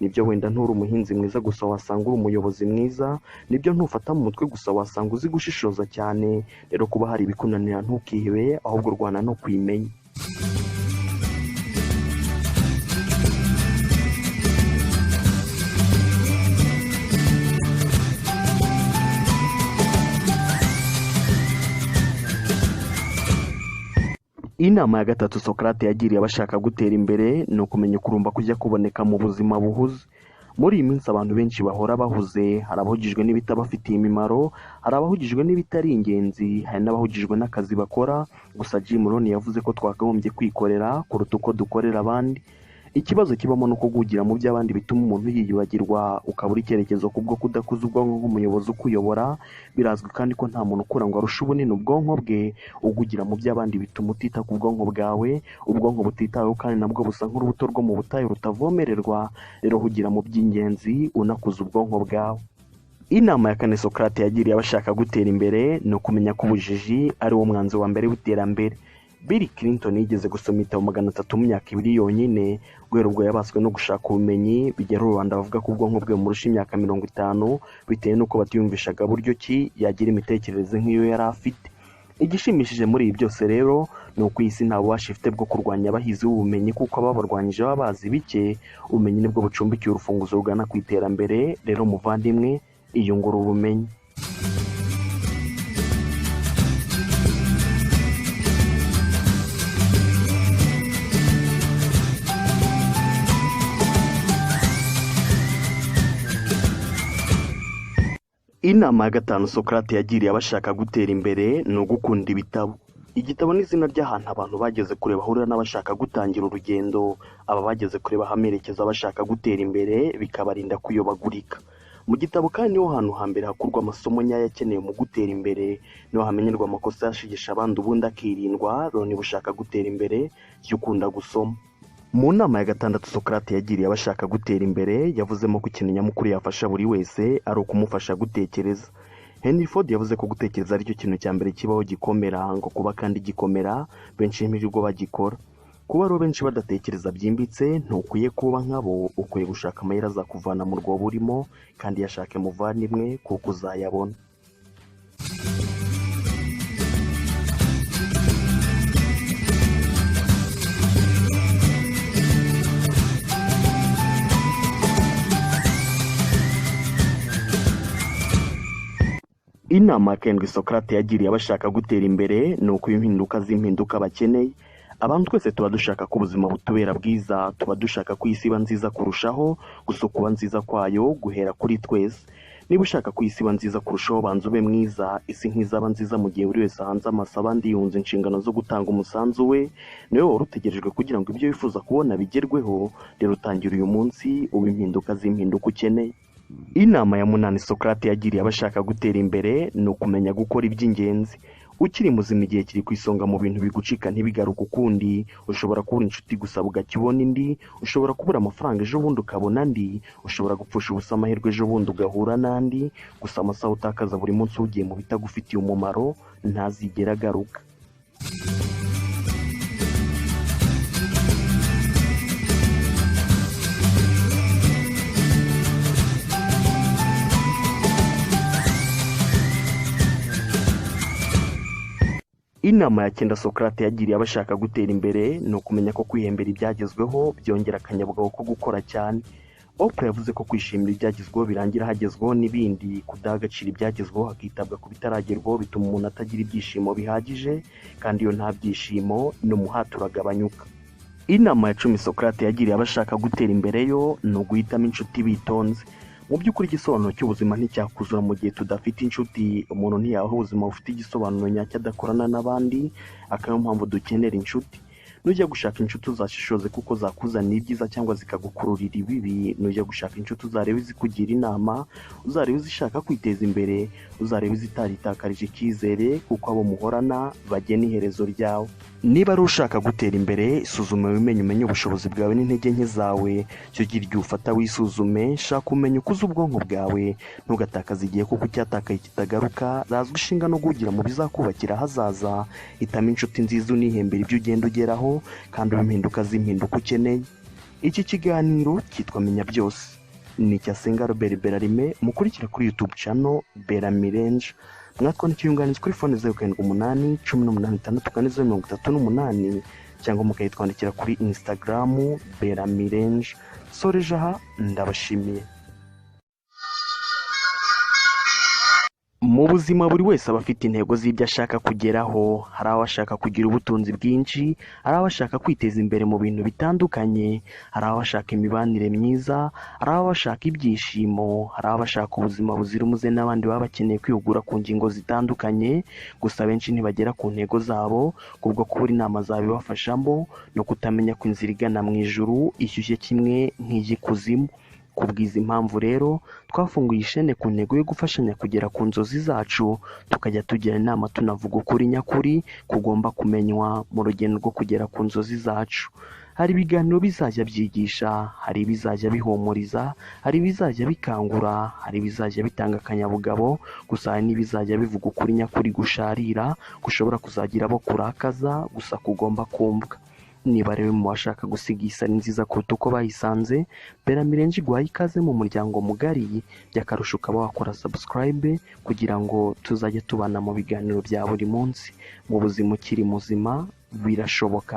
Nibyo wenda nturi umuhinzi mwiza gusa wasanga uri umuyobozi mwiza. Nibyo ntufata mu mutwe gusa wasanga uzi gushishoza cyane. Rero kuba hari ibikunanira ntukihebe, ahubwo urwana no kwimenya. Inama ya gatatu Socrate yagiriye abashaka gutera imbere ni ukumenya kurumba kujya kuboneka mu buzima buhuze. Muri iyi minsi abantu benshi bahora bahuze, hari abahugijwe n'ibitabafitiye imimaro, hari abahugijwe n'ibitari ingenzi, hari n'abahugijwe n'akazi bakora. Gusa Jim Rohn yavuze ko twakagombye kwikorera kuruta uko dukorera abandi. Ikibazo kibamo no kugugira mu by'abandi bituma umuntu yiyibagirwa, ukabura icyerekezo kubwo kudakuza ubwonko nk'umuyobozi ukuyobora. Birazwi kandi ko nta muntu ukura ngo arushe ubunini ubwonko bwe. Ugugira mu by'abandi bituma utita ku bwonko bwawe. Ubwonko butitaweho kandi nabwo busa nk'urubuto rwo mu butayu rutavomererwa. Rero hugira mu by'ingenzi unakuza ubwonko bwawe. Inama ya kane Socrate yagiriye abashaka gutera imbere ni ukumenya ko ubujiji ari wo mwanzi wa mbere w'iterambere. Bill Clinton yigeze gusoma ibitabo 300 mu myaka 2 yonyine. Guhera ubwo yabaswe no gushaka ubumenyi, bigera rubanda bavuga ko ubwonko bwe murusha imyaka 50 bitewe n'uko batiyumvishaga buryo ki yagira imitekerereze nk'iyo yari afite. Igishimishije muri ibi byose rero ni uko iyi si nta bubasha ifite bwo kurwanya abahizi b'ubumenyi, kuko ababarwanyije baba bazi bike. Ubumenyi nibwo bucumbikiye urufunguzo rugana ku iterambere. Rero muvandimwe, iyungura ubumenyi. Inama ya gatanu Socrate yagiriye abashaka gutera imbere ni ugukunda ibitabo. Igitabo ni izina ry'ahantu abantu bageze kure bahurira n'abashaka gutangira urugendo. Aba bageze kure bahamerekeza abashaka gutera imbere, bikabarinda kuyobagurika. Mu gitabo kandi niho hantu hambere hakurwa amasomo nyayo akeneye mu gutera imbere. Niho hamenyerwa amakosa yashigisha abandi ubundi akirindwa. Rero niba ushaka gutera imbere, jya ukunda gusoma. Mu nama ya gatandatu Socrate yagiriye abashaka gutera imbere, yavuzemo ko ikintu nyamukuru yafasha buri wese ari ukumufasha gutekereza. Henry Ford yavuze ko gutekereza ari cyo kintu cya mbere kibaho gikomera, ngo kuba kandi gikomera benshi ntibirirwa bagikora. Kuba rero benshi badatekereza byimbitse, ntukwiye kuba nkabo. Ukwiye gushaka amayeri azakuvana mu rwobo urimo, kandi yashake muvandimwe kuko uzayabona. Inama ya karindwi Socrate yagiriye abashaka gutera imbere ni uko impinduka z'impinduka bakeneye. Abantu twese tuba dushaka ko ubuzima butubera bwiza, tuba dushaka ko isi iba nziza kurushaho. Gusa kuba nziza kwayo guhera kuri twese. Niba ushaka ko isi iba nziza kurushaho, banza ube mwiza. Isi nk'izaba nziza mu gihe buri wese hanze amaso abandi yunze inshingano zo gutanga umusanzu we, niwe wari utegerejwe kugira ngo ibyo wifuza kubona bigerweho. Rero utangira uyu munsi ube impinduka z'impinduka ukeneye. Inama ya munani Socrate yagiriye abashaka gutera imbere ni ukumenya gukora iby'ingenzi. Ukiri muzima igihe kiri ku isonga mu bintu bigucika ntibigaruka ukundi. Ushobora kubura inshuti gusa bugacya ubona indi. Ushobora kubura amafaranga ejo bundi ukabona andi. Ushobora gupfusha ubusa amahirwe ejo bundi ugahura n'andi. Gusa amasaha utakaza buri munsi ugiye mu bitagufitiye umumaro ntazigera agaruka. Inama ya cyenda Socrate yagiriye abashaka gutera imbere ni ukumenya ko kwihembera ibyagezweho byongera akanyabugabo ko gukora cyane. Oprah yavuze ko kwishimira ibyagezweho birangira hagezweho n'ibindi. Kudaha agaciro ibyagezweho hakitabwa ku bitaragerwaho bituma umuntu atagira ibyishimo bihagije, kandi iyo nta byishimo n'umuhati uragabanyuka. Inama ya 10 Socrate yagiriye abashaka gutera imbere yo ni uguhitamo inshuti bitonze. mu by'ukuri igisobanuro cy'ubuzima nticyakuzura mu gihe tudafite inshuti. Umuntu ntiyabaho ubuzima bufite igisobanuro nyacyo adakorana n'abandi, akaba ariyo mpamvu dukenera inshuti. Nujya gushaka inshuti uzashishoze kuko zakuzanira ibyiza cyangwa zikagukururira ibibi. Nujya gushaka inshuti uzarebe izikugira inama, uzarebe izishaka kwiteza imbere, uzarebe izitaritakarije icyizere kuko abo muhorana bagena iherezo ryawe. Niba ari ushaka gutera imbere, isuzume wimenye, umenye ubushobozi bwawe n'intege nke zawe. Cyo gira igihe ufata wisuzume, shaka umenye ukuze ubwonko bwawe, ntugatakaze igihe kuko icyatakaye kitagaruka. Razwa ishinga no guhugira mu bizakubakira hazaza. Hitamo inshuti nziza unihembera ibyo ugenda ugeraho kandi ube impinduka z'impinduka ukeneye. Iki kiganiro cyitwa Menya Byose, ni icya Senga Robert Berarime, mukurikira kuri YouTube channel Beramirenje. Mwatwandikira inyunganizi kuri phone 078 18 6 cyangwa mukayitwandikira kuri Instagram Beramirenje. Soreje aha, ndabashimiye. Mu buzima buri wese aba afite intego z'ibyo ashaka kugeraho. Hari abo ashaka kugira ubutunzi bwinshi, hari abo ashaka kwiteza imbere mu bintu bitandukanye, hari abo ashaka imibanire myiza, hari abo ashaka ibyishimo, hari abo ashaka ubuzima buzira umuze, n'abandi baba bakeneye kwihugura ku ngingo zitandukanye. Gusa benshi ntibagera ku ntego zabo kubwo kubura inama zabibafashamo no kutamenya ko inzira igana mu ijuru ishyushye kimwe nk'iy'ikuzimu. Kubwiza impamvu rero twafunguye ishene ku ntego yo gufashanya kugera ku nzozi zacu, tukajya tugira inama tunavuga ukuri nyakuri kugomba kumenywa mu rugendo rwo kugera ku nzozi zacu. Hari ibiganiro bizajya byigisha, hari ibizajya bihumuriza, hari ibizajya bikangura, hari ibizajya bitanga akanyabugabo, gusa hari n'ibizajya bivuga ukuri nyakuri gusharira gushobora kuzagira abo kurakaza, gusa kugomba kumvwa. Niba rero mu bashaka gusiga isari nziza kuruta uko bayisanze, Beramirenje iguhaye ikaze mu muryango mugari. By'akarusho ukaba wakora subscribe kugira ngo tuzajye tubana mu biganiro bya buri munsi. Mu buzima ukiri muzima birashoboka.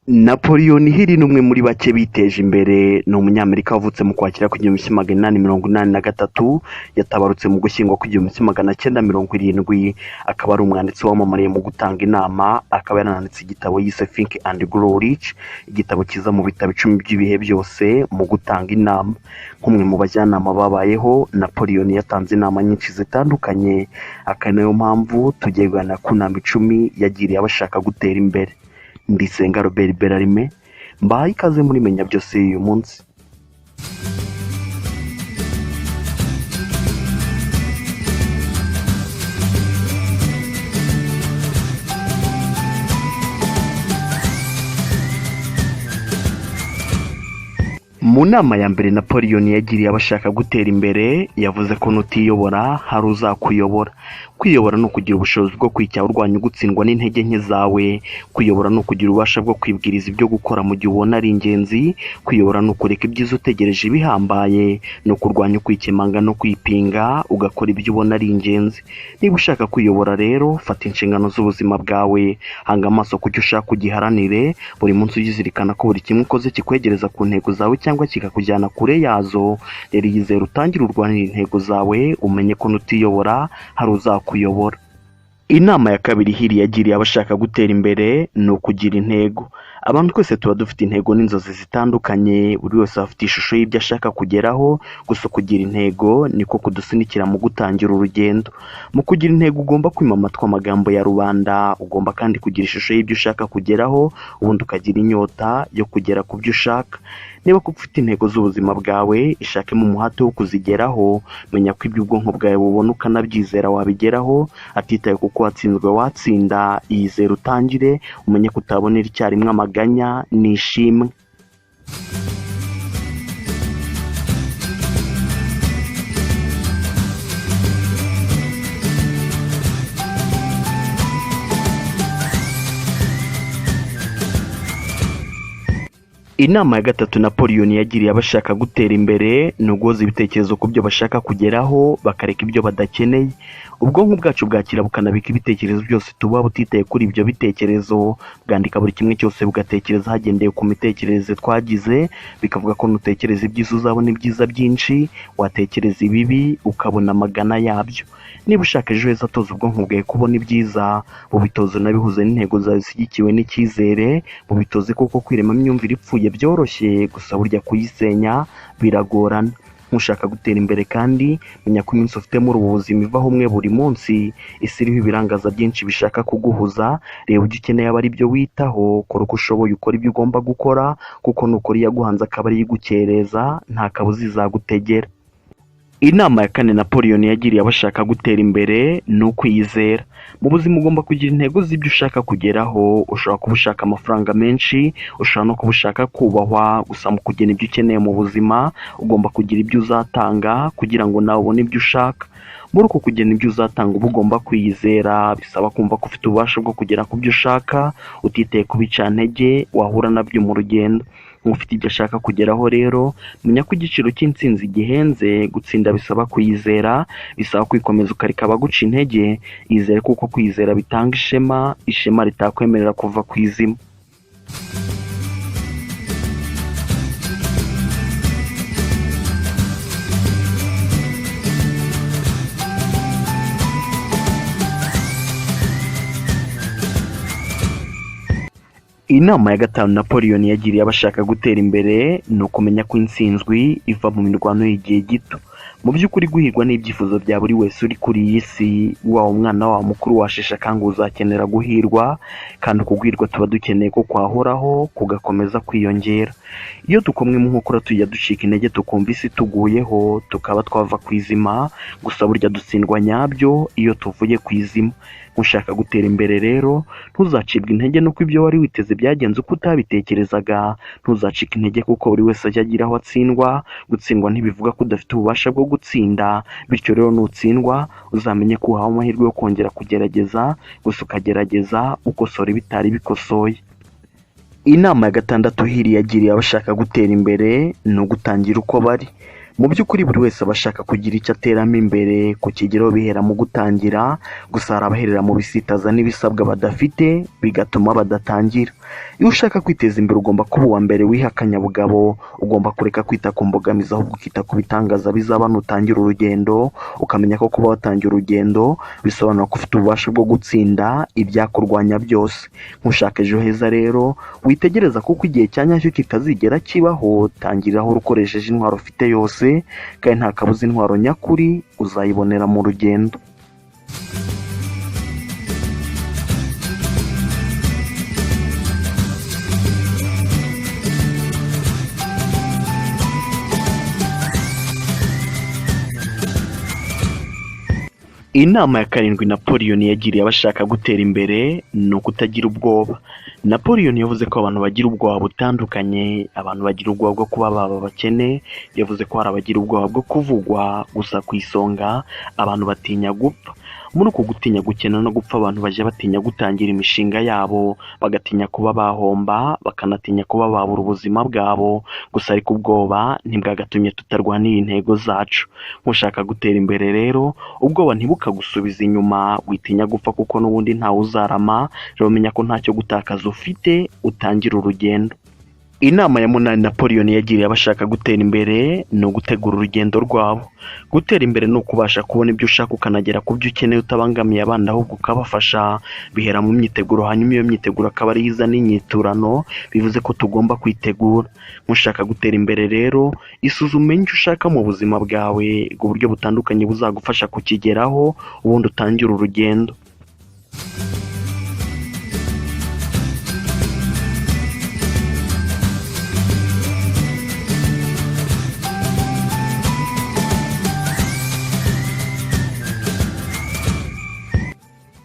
Napoleon Hill ni umwe muri bake biteje imbere. Ni umunyamerika wavutse mu Kwakira ku 1883, yatabarutse mu Gushyingo ku 1970. Akaba ari umwanditsi wamamariye mu gutanga inama, akaba yarananditse igitabo yise Think and Grow Rich, igitabo kiza mu bitabo 10 by'ibihe byose mu gutanga inama. Nk'umwe mu bajyanama babayeho, Napoleon yatanze inama nyinshi zitandukanye, akanayo mpamvu tugiye kuganira ku nama 10 yagiriye abashaka gutera imbere. Ndi Senga Robert Berarime, mbahaye ikaze muri Menya Byose uyu munsi. Mu nama ya mbere Napoleon yagiriye abashaka gutera imbere, yavuze ko nutiyobora hari uzakuyobora. Kwiyobora ni ukugira ubushobozi bwo kwicyaha urwanya gutsindwa n'intege nke zawe. Kwiyobora ni ukugira ububasha bwo kwibwiriza ibyo gukora mu gihe ubona ari ingenzi. Kwiyobora ni ukureka ibyiza utegereje ibihambaye, ni ukurwanya kwikemanga no kwipinga, ugakora ibyo ubona ari ingenzi. Niba ushaka kwiyobora rero, fata inshingano z'ubuzima bwawe, hanga amaso ku cyo ushaka ugiharanire. Buri munsi ugizirikana ko buri kimwe ukoze kikwegereza ku ntego zawe cyangwa kikakujyana kure yazo. Rero yizera utangire urwanira intego zawe, umenye ko nutiyobora hari uzakuyobora. Inama ya kabiri Hill yagiriye abashaka gutera imbere ni ukugira intego. Abantu twese tuba dufite intego n'inzozi zitandukanye, buri wese afite ishusho y'ibyo ashaka kugeraho, gusa kugira intego niko kudusunikira mu gutangira urugendo. Mu kugira intego ugomba kwima amatwi amagambo ya rubanda, ugomba kandi kugira ishusho y'ibyo ushaka kugeraho, ubundi ukagira inyota yo kugera ku byo ushaka. Niba kuko ufite intego z'ubuzima bwawe, ishakemo umuhate wo kuzigeraho. Menya ko ibyo ubwonko bwawe bubona ukanabyizera wabigeraho, atitaye kuko watsinzwe watsinda. Yizera utangire, umenye ko utabonera icyarimwe amaganya n'ishimwe. Inama ya gatatu Napoleon yagiriye abashaka gutera imbere ni uguhoza ibitekerezo ku byo bashaka kugeraho bakareka ibyo badakeneye. Ubwonko bwacu bwakira bukanabika ibitekerezo byose tuba butitaye kuri ibyo bitekerezo, bwandika buri kimwe cyose bugatekereza hagendeye ku mitekerereze twagize, bikavuga ko nutekereza ibyiza uzabona ibyiza byinshi, watekereza ibibi ukabona amagana yabyo. Niba ushaka ejo heza toza ubwonko bwawe kubona ibyiza, bubitoze unabihuze n'intego zawe zishyigikiwe n'icyizere, bubitoze kuko kwiremamo imyumvire ipfuye byoroshye, gusa burya kuyisenya biragorana. Ntushaka gutera imbere kandi menya ko iminsi ufite muri ubu buzima ivaho umwe buri munsi. Isi iriho ibirangaza byinshi bishaka kuguhuza, reba ibyo ukeneye aba ari byo witaho, kora uko ushoboye ukora ibyo ugomba gukora, kuko nukora iyaguhanze akaba ari igukereza nta kabuza izagutegera. Inama ya kane Napoleon yagiriye abashaka gutera imbere ni ukwiyizera. Mu buzima ugomba kugira intego z'ibyo ushaka kugeraho. Ushobora kuba ushaka amafaranga menshi, ushobora no kuba ushaka kubahwa, gusa mu kugena ibyo ukeneye mu buzima ugomba kugira ibyo uzatanga kugira ngo nawe ubone ibyo ushaka. Muri uko kugena ibyo uzatanga uba ugomba kwiyizera, bisaba kumva ko ufite ububasha bwo kugera ku byo ushaka utitaye ku bicantege wahura nabyo mu rugendo. Ufite ibyo ashaka kugeraho rero, menya ko igiciro cy'intsinzi gihenze. Gutsinda bisaba kwiyizera, bisaba kwikomeza ukareka abaguca intege. Yizere kuko kwizera bitanga ishema, ishema ritakwemerera kuva ku izima. Inama ya gatanu Napoleon yagiriye abashaka gutera imbere ni ukumenya ko intsinzwi iva mu mirwano y'igihe gito. Mu by'ukuri guhirwa n'ibyifuzo bya buri wese uri kuri iyi si, waba umwana waba mukuru washeshe akanguhe uzakenera guhirwa, kandi uku guhirwa tuba dukeneye ko kwahoraho kugakomeza kwiyongera. Iyo dukomwe mu nkokora tujya ducika intege tukumva isi tuguyeho tukaba twava ku izima, gusa burya dutsindwa nyabyo iyo tuvuye ku izima. Ushaka gutera imbere rero ntuzacibwe intege nuko ibyo wari witeze byagenze uko utabitekerezaga. Ntuzacike intege kuko buri wese ajya agira aho atsindwa. Gutsindwa ntibivuga ko udafite ububasha bwo gutsinda, bityo rero nutsindwa uzamenye ko uhawe amahirwe yo kongera kugerageza, gusa ukagerageza ukosora ibitari bikosoye. Inama ya gatandatu hiri yagiriye abashaka gutera imbere ni ugutangira uko bari. Mu by'ukuri buri wese aba ashaka kugira icyo ateramo imbere, ku kigero bihera mu gutangira, gusa hari abaherera mu bisitaza n'ibisabwa badafite bigatuma badatangira. Iyo ushaka kwiteza imbere ugomba kuba uwa mbere wiha akanyabugabo, ugomba kureka kwita ku mbogamizi ahubwo ukita ku bitangaza bizaba nutangira urugendo, ukamenya ko kuba watangira urugendo bisobanura ko ufite ububasha bwo gutsinda ibyakurwanya byose. Ntushaka ejo heza rero witegereza kuko igihe cya nyacyo kitazigera kibaho. Tangiriraho ukoresheje intwaro ufite yose, kandi nta kabuza intwaro nyakuri uzayibonera mu rugendo. Inama ya karindwi Napoleon yagiriye abashaka gutera imbere ni ukutagira ubwoba. Napoleon yavuze ko abantu bagira ubwoba butandukanye. Abantu bagira ubwoba bwo kuba baba abakene, yavuze ko hari abagira ubwoba bwo kuvugwa, gusa ku isonga abantu batinya gupfa. Muri uko gutinya gukena no gupfa abantu bajya batinya gutangira imishinga yabo, bagatinya kuba bahomba, bakanatinya kuba babura ubuzima bwabo. Gusa ariko ubwoba ntibwagatumye tutarwanira intego zacu. Ntushaka gutera imbere rero ubwoba ntibukagusubiza inyuma. Witinya gupfa kuko n'ubundi ntawe uzarama. Rero menya ko ntacyo gutakaza ufite, utangira urugendo. Inama ya munani Napoleon yagiriye abashaka gutera imbere ni ugutegura urugendo rwabo. Gutera imbere ni ukubasha kubona ibyo ushaka ukanagera ku byo ukeneye utabangamiye abandi ahubwo ukabafasha. Bihera mu myiteguro, hanyuma iyo myiteguro akaba ari iza n'inyiturano, bivuze ko tugomba kwitegura. Ntushaka gutera imbere rero isuzume icyo ushaka mu buzima bwawe, uburyo butandukanye buzagufasha kukigeraho, ubundi utangire urugendo.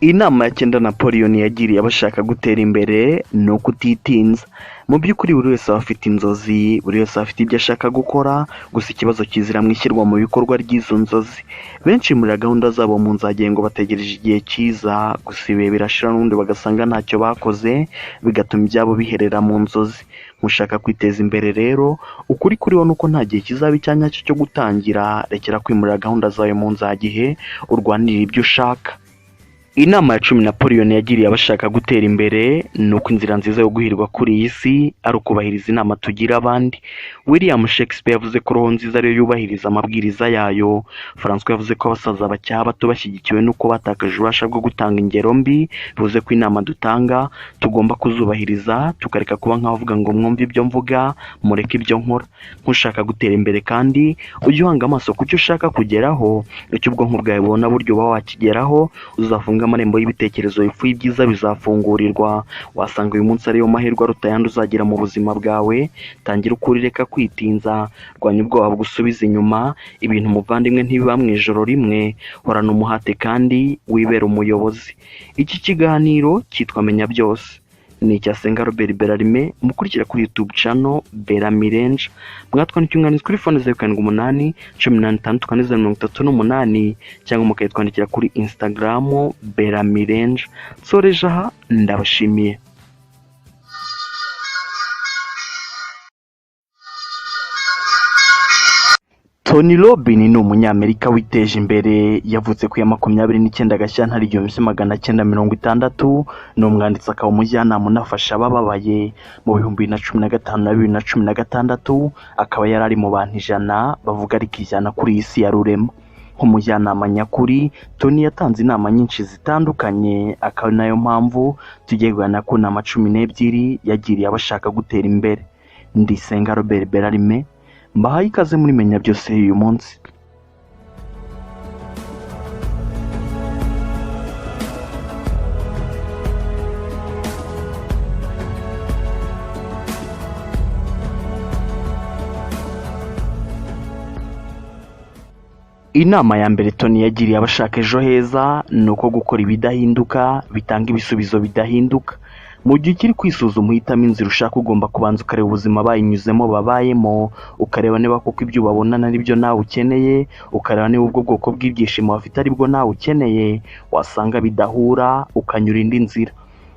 Inama ya cyenda Napoleon yagiriye abashaka gutera imbere ni ukutitinza. Mu by'ukuri buri wese aba afite inzozi, buri wese afite ibyo ashaka gukora, gusa ikibazo kizira mu ishyirwa mu bikorwa ry'izo nzozi. Benshi muri gahunda zabo mu nzagengo bategereje igihe cyiza, gusa ibihe birashira n'ubundi bagasanga ntacyo bakoze, bigatuma ibyabo biherera mu nzozi. Nkushaka kwiteza imbere rero, ukuri kuriho nuko nta gihe kizaba icyanya cyo gutangira. Rekera kwimurira gahunda zawe mu nzagihe, urwanirira ibyo ushaka. Inama ya 10 Napoleon yagiriye abashaka gutera imbere ni uko inzira nziza yo guhirwa kuri iyi si ari ukubahiriza inama tugira abandi. William Shakespeare yavuze ko roho nziza ariyo yubahiriza amabwiriza yayo. François yavuze ko abasaza bacyaha bato bashyigikiwe nuko batakaje ububasha bwo gutanga ingero mbi, bivuze ko inama dutanga tugomba kuzubahiriza, tukareka kuba nk'abavuga ngo mwumve ibyo mvuga mureke ibyo nkora. Nkushaka gutera imbere kandi ujye uhanga amaso ku cyo ushaka kugeraho, icyo ubwonko bwawe bubona buryo uba wakigeraho, uzafunga amarembo y'ibitekerezo bipfuye ibyiza bizafungurirwa. Wasanga uyu munsi ariyo mahirwe aruta ayandi uzagira mu buzima bwawe. Tangira ukuri, reka kwitinza, rwanya ubwoba bugusubiza inyuma. Ibintu muvandimwe ntibiba mu ijoro rimwe, horana umuhate kandi wibera umuyobozi. Iki kiganiro cyitwa Menya Byose, ni icya Senga Robert Berarime, mukurikira kuri YouTube channel Beramirenje. Mwatwandikira inyandiko kuri phone 0788 15 cyangwa mukayitwandikira kuri Instagram Beramirenje. Soreje aha, ndabashimiye. Tony Robbins ni umunyamerika witeje imbere, yavutse ku ya 29 Gashyantare 1960. Ni umwanditsi akaba umujyanama unafasha abababaye. Mu 2015 na 2016 akaba yari ari mu bantu 100 bavuga ari kijyana kuri iyi si ya rurema. Nk'umujyanama nyakuri, Tony yatanze inama nyinshi zitandukanye, akaba nayo mpamvu tugiye guhana ku nama 12 yagiriye abashaka gutera imbere. Ndi Senga Robert Berarime, mbahaye ikaze muri Menya Byose uyu munsi. Inama ya mbere Tony yagiriye abashaka ejo heza ni uko gukora ibidahinduka bitanga ibisubizo bidahinduka. Mu gihe ukiri kwisuzuma uhitamo inzira ushaka, ugomba kubanza ukareba ubuzima bayinyuzemo babayemo, ukareba niba koko ibyo ubabona ari byo nawe ukeneye, ukareba niba ubwo bwoko bw'ibyishimo bafite ari bwo nawe ukeneye. Wasanga bidahura ukanyura indi nzira.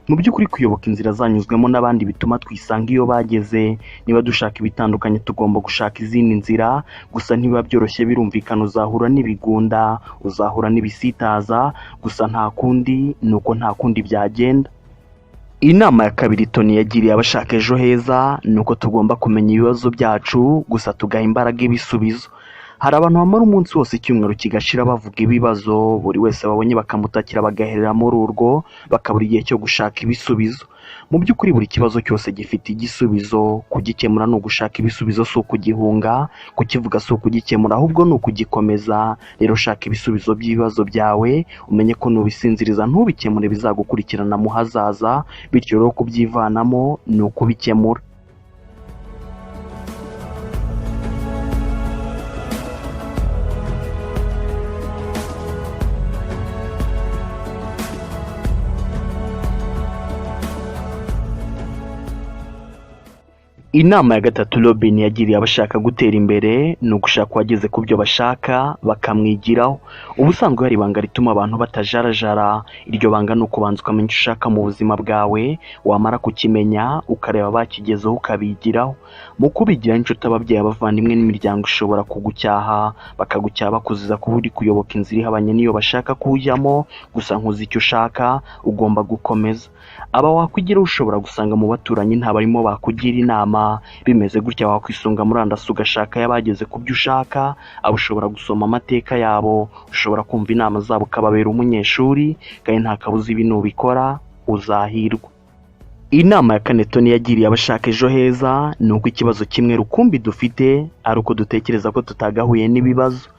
Mu by'ukuri kuyoboka inzira zanyuzwemo n'abandi bituma twisanga iyo bageze. Niba dushaka ibitandukanye tugomba gushaka izindi nzira, gusa ntibiba byoroshye. Birumvikana uzahura n'ibigunda, uzahura n'ibisitaza, gusa nta kundi, nuko nta kundi byagenda. Inama ya kabiri Tony yagiriye abashaka ejo heza ni uko tugomba kumenya ibibazo byacu, gusa tugaha imbaraga ibisubizo. Hari abantu bamara umunsi wose icyumweru kigashira bavuga ibibazo, buri wese babonye bakamutakira bagaherera muri urwo, bakabura igihe cyo gushaka ibisubizo. Mu by'ukuri buri kibazo cyose gifite igisubizo. Kugikemura ni ugushaka ibisubizo, si ukugihunga. Kukivuga si ukugikemura, ahubwo ni ukugikomeza. Rero shaka ibisubizo by'ibibazo byawe, umenye ko nubisinziriza ntubikemure bizagukurikirana mu hazaza, bityo rero kubyivanamo ni ukubikemura. Inama ya gatatu Robin yagiriye abashaka gutera imbere ni ugushaka uwageze ku byo bashaka bakamwigiraho. Ubusanzwe hari ibanga rituma abantu batajarajara. Iryo banga ni ukubanza ukamenya icyo ushaka mu buzima bwawe, wamara kukimenya ukareba bakigezeho ukabigiraho. Mu kubigira inshuti, ababyeyi, abavandimwe n'imiryango ishobora kugucyaha, bakagucyaha bakuziza kuba uri kuyoboka inzira ihabanye n'iyo bashaka kujyamo. Gusa nkuzi icyo ushaka, ugomba gukomeza. Aba wakwigiraho ushobora gusanga mu baturanyi nta barimo bakugira inama. Bimeze gutya wakwisunga murandasi ugashaka y'abageze ku byo ushaka. Abo ushobora gusoma amateka yabo, ushobora kumva inama zabo ukababera umunyeshuri, kandi nta kabuza ibi nubikora uzahirwa. Inama ya kane Tony yagiriye abashaka ejo heza ni uko ikibazo kimwe rukumbi dufite ari uko dutekereza ko tutagahuye n'ibibazo.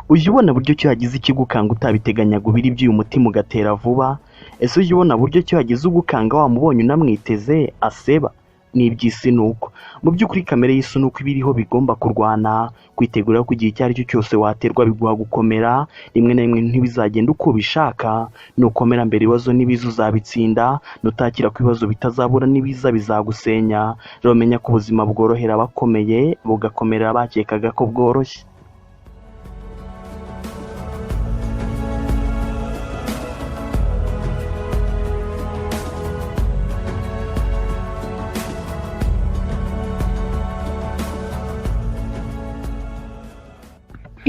Ujya ubona buryo cyo hagize ikigukanga utabiteganyaga ubiri by'uyu mutima ugatera vuba. Ese ujya ubona buryo cyo hagize ugukanga wamubonye unamwiteze aseba. N'iby'isi nuko. Mu by'ukuri kamere y'isi nuko ibiriho bigomba kurwana. Kwitegura ko igihe icyo ari cyo cyose waterwa biguha gukomera. Rimwe na rimwe ntibizagenda uko ubishaka. Nukomera mbere ibibazo n'ibiza uzabitsinda. Nutakira ko ibibazo bitazabura n'ibiza bizagusenya. Rero menya ko ubuzima bworohera abakomeye, bugakomerera abakekaga ko bworoshye.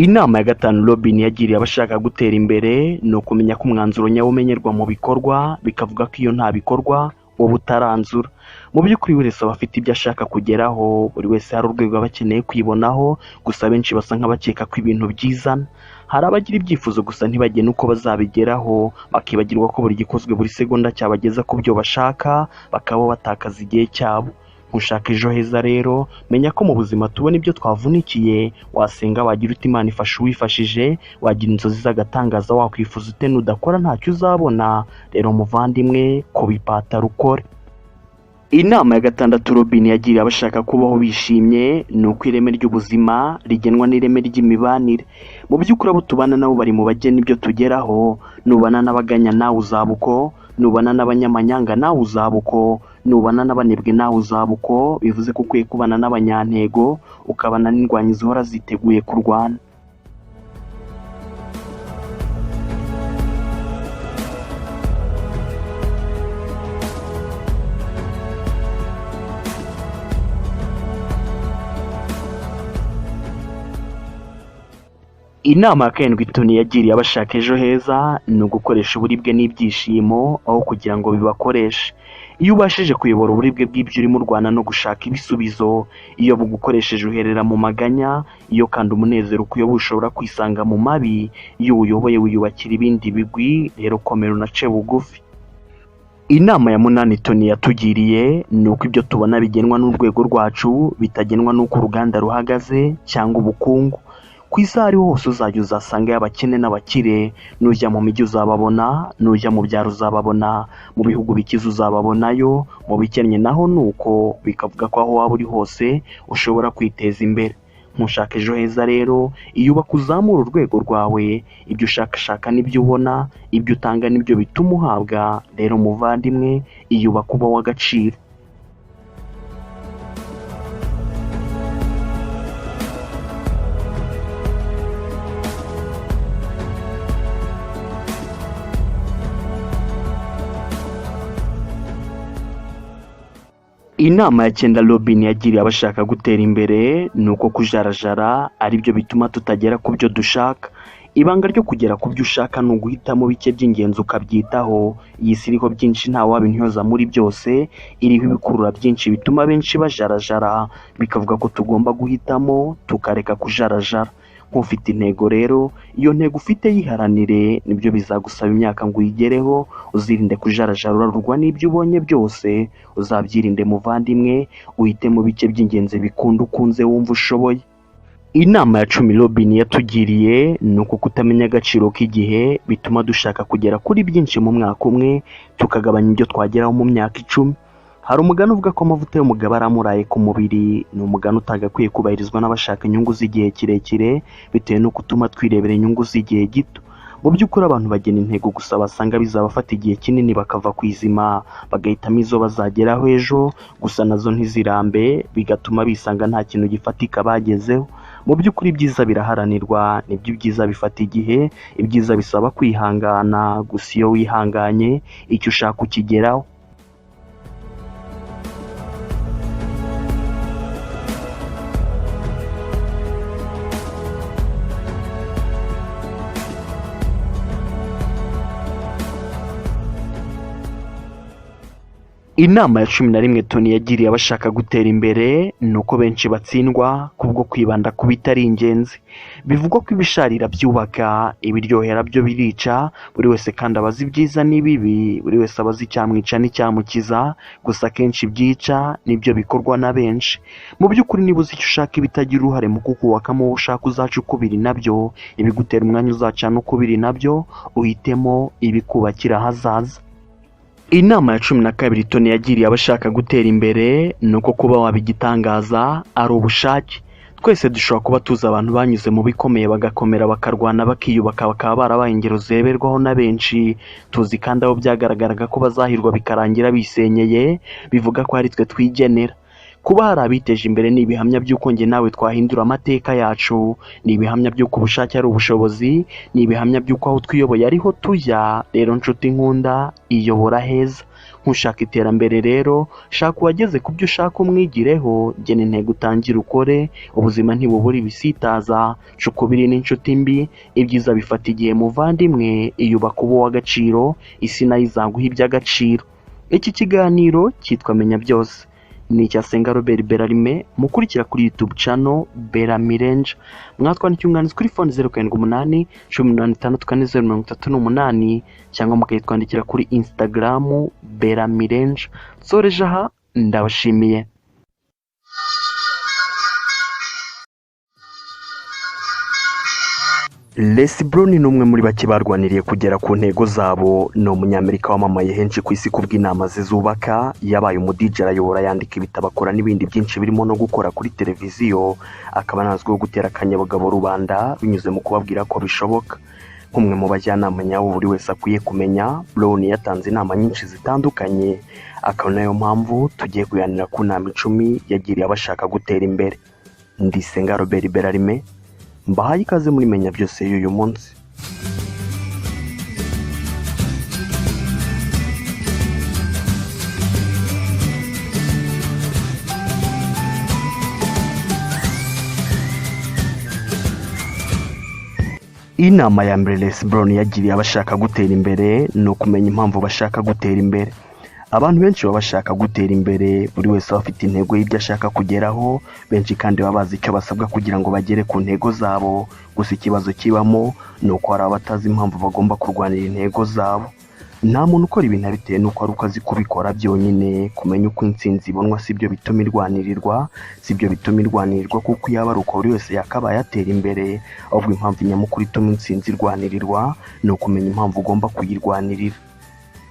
Inama ya gatanu Robin yagiriye abashaka gutera imbere ni ukumenya ko umwanzuro nyawo umenyerwa mu bikorwa, bikavuga ko iyo nta bikorwa wowe utaranzura. Mu by'ukuri buri wese aba afite ibyo ashaka kugeraho, buri wese hari urwego aba akeneye kwibonaho, gusa benshi basa nk'abakeka ko ibintu byizana. Hari abagira ibyifuzo gusa ntibagene uko bazabigeraho, bakibagirwa ko buri gikozwe buri segonda cyabageza ku byo bashaka, bakaba batakaza igihe cyabo. Gushaka ejo heza rero, menya ko mu buzima tubona ibyo twavunikiye, wasenga wagira uti Imana ifasha uwifashije, wagira inzozi z'agatangaza wakwifuza ute nudakora ntacyo uzabona. Rero muvandimwe, kubipatara ukore. Inama ya gatandatu Robin yagiriye abashaka kubaho bishimye ni uko ireme ry'ubuzima rigenwa n'ireme ry'imibanire. Mu by'ukuri abo tubana nabo bari mu bagena ibyo tugeraho. Nubana n'abaganya nawe uzaba uko, nubana n'abanyamanyanga nawe uzaba uko, nubana n'abanebwe nawe uzaba uko. Bivuze ko ukwiye kubana n'abanyantego, ukabana n'indwanyi zihora ziteguye kurwana. Inama ya karindwi Tony yagiriye abashaka ejo heza ni ugukoresha uburibwe n'ibyishimo aho kugira ngo bibakoreshe. Iyo ubashije kuyobora uburibwe bw'ibyo urimo urwana no gushaka ibisubizo, iyo bugukoresheje uherera mu maganya, iyo kandi umunezero ukuyoboye ushobora kwisanga mu mabi, iyo uyoboye wiyubakira ibindi bigwi. Rero komera unace bugufi. Inama ya munani Tony yatugiriye ni uko ibyo tubona bigenwa n'urwego rwacu, bitagenwa n'uko uruganda ruhagaze cyangwa ubukungu. Ku isi aho ariho hose uzajya uzasanga abakene n'abakire, nujya mu mijyi uzababona, nujya mu byaro uzababona, mu bihugu bikize uzababonayo, mu bikennye naho nuko. Bikavuga ko aho waba uri hose ushobora kwiteza imbere. Ntushaka ejo heza rero, iyubaka uzamura urwego rwawe, ibyo ushakashaka n'ibyo ubona, ibyo utanga n'ibyo bituma uhabwa. Rero muvandimwe, iyubaka uba w'agaciro. Inama ya cyenda Robin yagiriye abashaka gutera imbere ni uko kujarajara ari byo bituma tutagera ku byo dushaka. Ibanga ryo kugera ku byo ushaka ni uguhitamo bike by'ingenzi ukabyitaho. Iyi si iriho byinshi nta wabintyoza muri byose, iriho ibikurura byinshi bituma benshi bajarajara. Bikavuga ko tugomba guhitamo tukareka kujarajara. Nk'ufite intego rero, iyo ntego ufite yiharanire, nibyo bizagusaba imyaka ngo uyigereho. Uzirinde kujarajara urarurwa n'ibyo ubonye byose, uzabyirinde muvandimwe, uhitemo bike by'ingenzi bikunda ukunze wumva ushoboye. Inama ya cumi Robin yatugiriye ni uko kutamenya agaciro k'igihe bituma dushaka kugera kuri byinshi mu mwaka umwe, tukagabanya ibyo twageraho mu myaka 10. Hari umugani uvuga ko amavuta y'umugabo aramuraye ku mubiri. Ni umugani utagakwiye kubahirizwa n'abashaka inyungu z'igihe kirekire, bitewe no gutuma twirebera inyungu z'igihe gito. Mu by'ukuri abantu bagena intego gusa basanga bizabafata igihe kinini bakava ku izima, bagahitamo izo bazageraho ejo, gusa nazo ntizirambe, bigatuma bisanga nta kintu gifatika bagezeho. Mu by'ukuri ibyiza biraharanirwa, nibyo ibyiza bifata igihe, ibyiza bisaba kwihangana, gusa iyo wihanganye icyo ushaka ukigeraho. Inama ya 11 Tony yagiriye abashaka gutera imbere ni uko benshi batsindwa kubwo kwibanda ku bitari ingenzi. Bivugwa ko ibisharira byubaka, ibiryohera byo birica. Buri wese kandi abazi ibyiza n'ibibi, buri wese abazi icyamwica n'icyamukiza, gusa kenshi byica nibyo bikorwa na benshi. Mu by'ukuri niba uzi icyo ushaka ibitagira uruhare mu kukubakamo wowe ushaka, uzaca ukubiri nabyo, ibigutera umwanya uzacana ukubiri nabyo, uhitemo ibikubakira ahazaza. Inama ya 12 Tony yagiriye abashaka gutera imbere ni uko kuba wabigitangaza ari ubushake. Twese dushobora kuba tuzi abantu banyuze mu bikomeye bagakomera, bakarwana, bakiyubaka, bakaba barabaye ingero zeberwaho na benshi. Tuzi kandi abo byagaragaraga ko bazahirwa bikarangira bisenyeye. Bivuga ko ari twe twigenera. Kuba hari abiteje imbere ni ibihamya by'uko njye nawe twahindura amateka yacu, ni ibihamya by'uko ubushake ari ubushobozi, ni ibihamya by'uko aho twiyoboye ariho tujya. Rero nshuti nkunda, iyobora heza. Ntushaka iterambere rero, shaka uwageze ku byo ushaka umwigireho, gena intego utangire ukore, ubuzima ntibubura ibisitaza, cukubiri n'inshuti mbi, ibyiza bifata igihe muvandimwe, iyubaka uba uw'agaciro, isi nayo izaguha iby'agaciro. Iki kiganiro cyitwa Menya Byose, ni icya Senga Robert Berarime, mukurikira kuri YouTube channel Beramirenja. Mwatwandikira umwanditsi kuri phone 078 1864038 cyangwa mukayitwandikira kuri Instagram Beramirenja. Soreje aha, ndabashimiye. Les Brown ni umwe muri bake barwaniriye kugera ku ntego zabo. Ni umunyamerika wamamaye henshi ku isi kubw'inama ze zubaka, yabaye umudije, arayobora, yandika ibitabo, akora n'ibindi byinshi birimo no gukora kuri televiziyo, akaba anazwiho gutera akanyabugabo rubanda binyuze mu kubabwira ko bishoboka. Nk'umwe mu bajyanama nyabo buri wese akwiye kumenya, Brown yatanze inama nyinshi zitandukanye, akaba nayo mpamvu tugiye kuganira ku nama 10 yagiriye abashaka gutera imbere. Ndi Senga Robert Berarime, mbahaye ikaze muri Menya Byose y'uyu munsi. Inama ya mbere Les Brown yagiriye abashaka gutera imbere ni ukumenya impamvu bashaka gutera imbere. Abantu benshi baba bashaka gutera imbere, buri wese afite intego y'ibyo ashaka kugeraho, benshi kandi baba bazi icyo basabwa kugira ngo bagere ku ntego zabo. Gusa ikibazo kibamo ni uko hari abatazi impamvu bagomba kurwanira intego zabo. Nta muntu ukora ibintu bitewe n'uko ari uko azi kubikora byonyine. Kumenya uko intsinzi ibonwa si byo bituma irwanirirwa, kuko iyo aba ari uko buri wese yakabaye atera imbere. Ahubwo impamvu nyamukuru ituma intsinzi irwanirirwa ni ukumenya impamvu ugomba kuyirwanirira.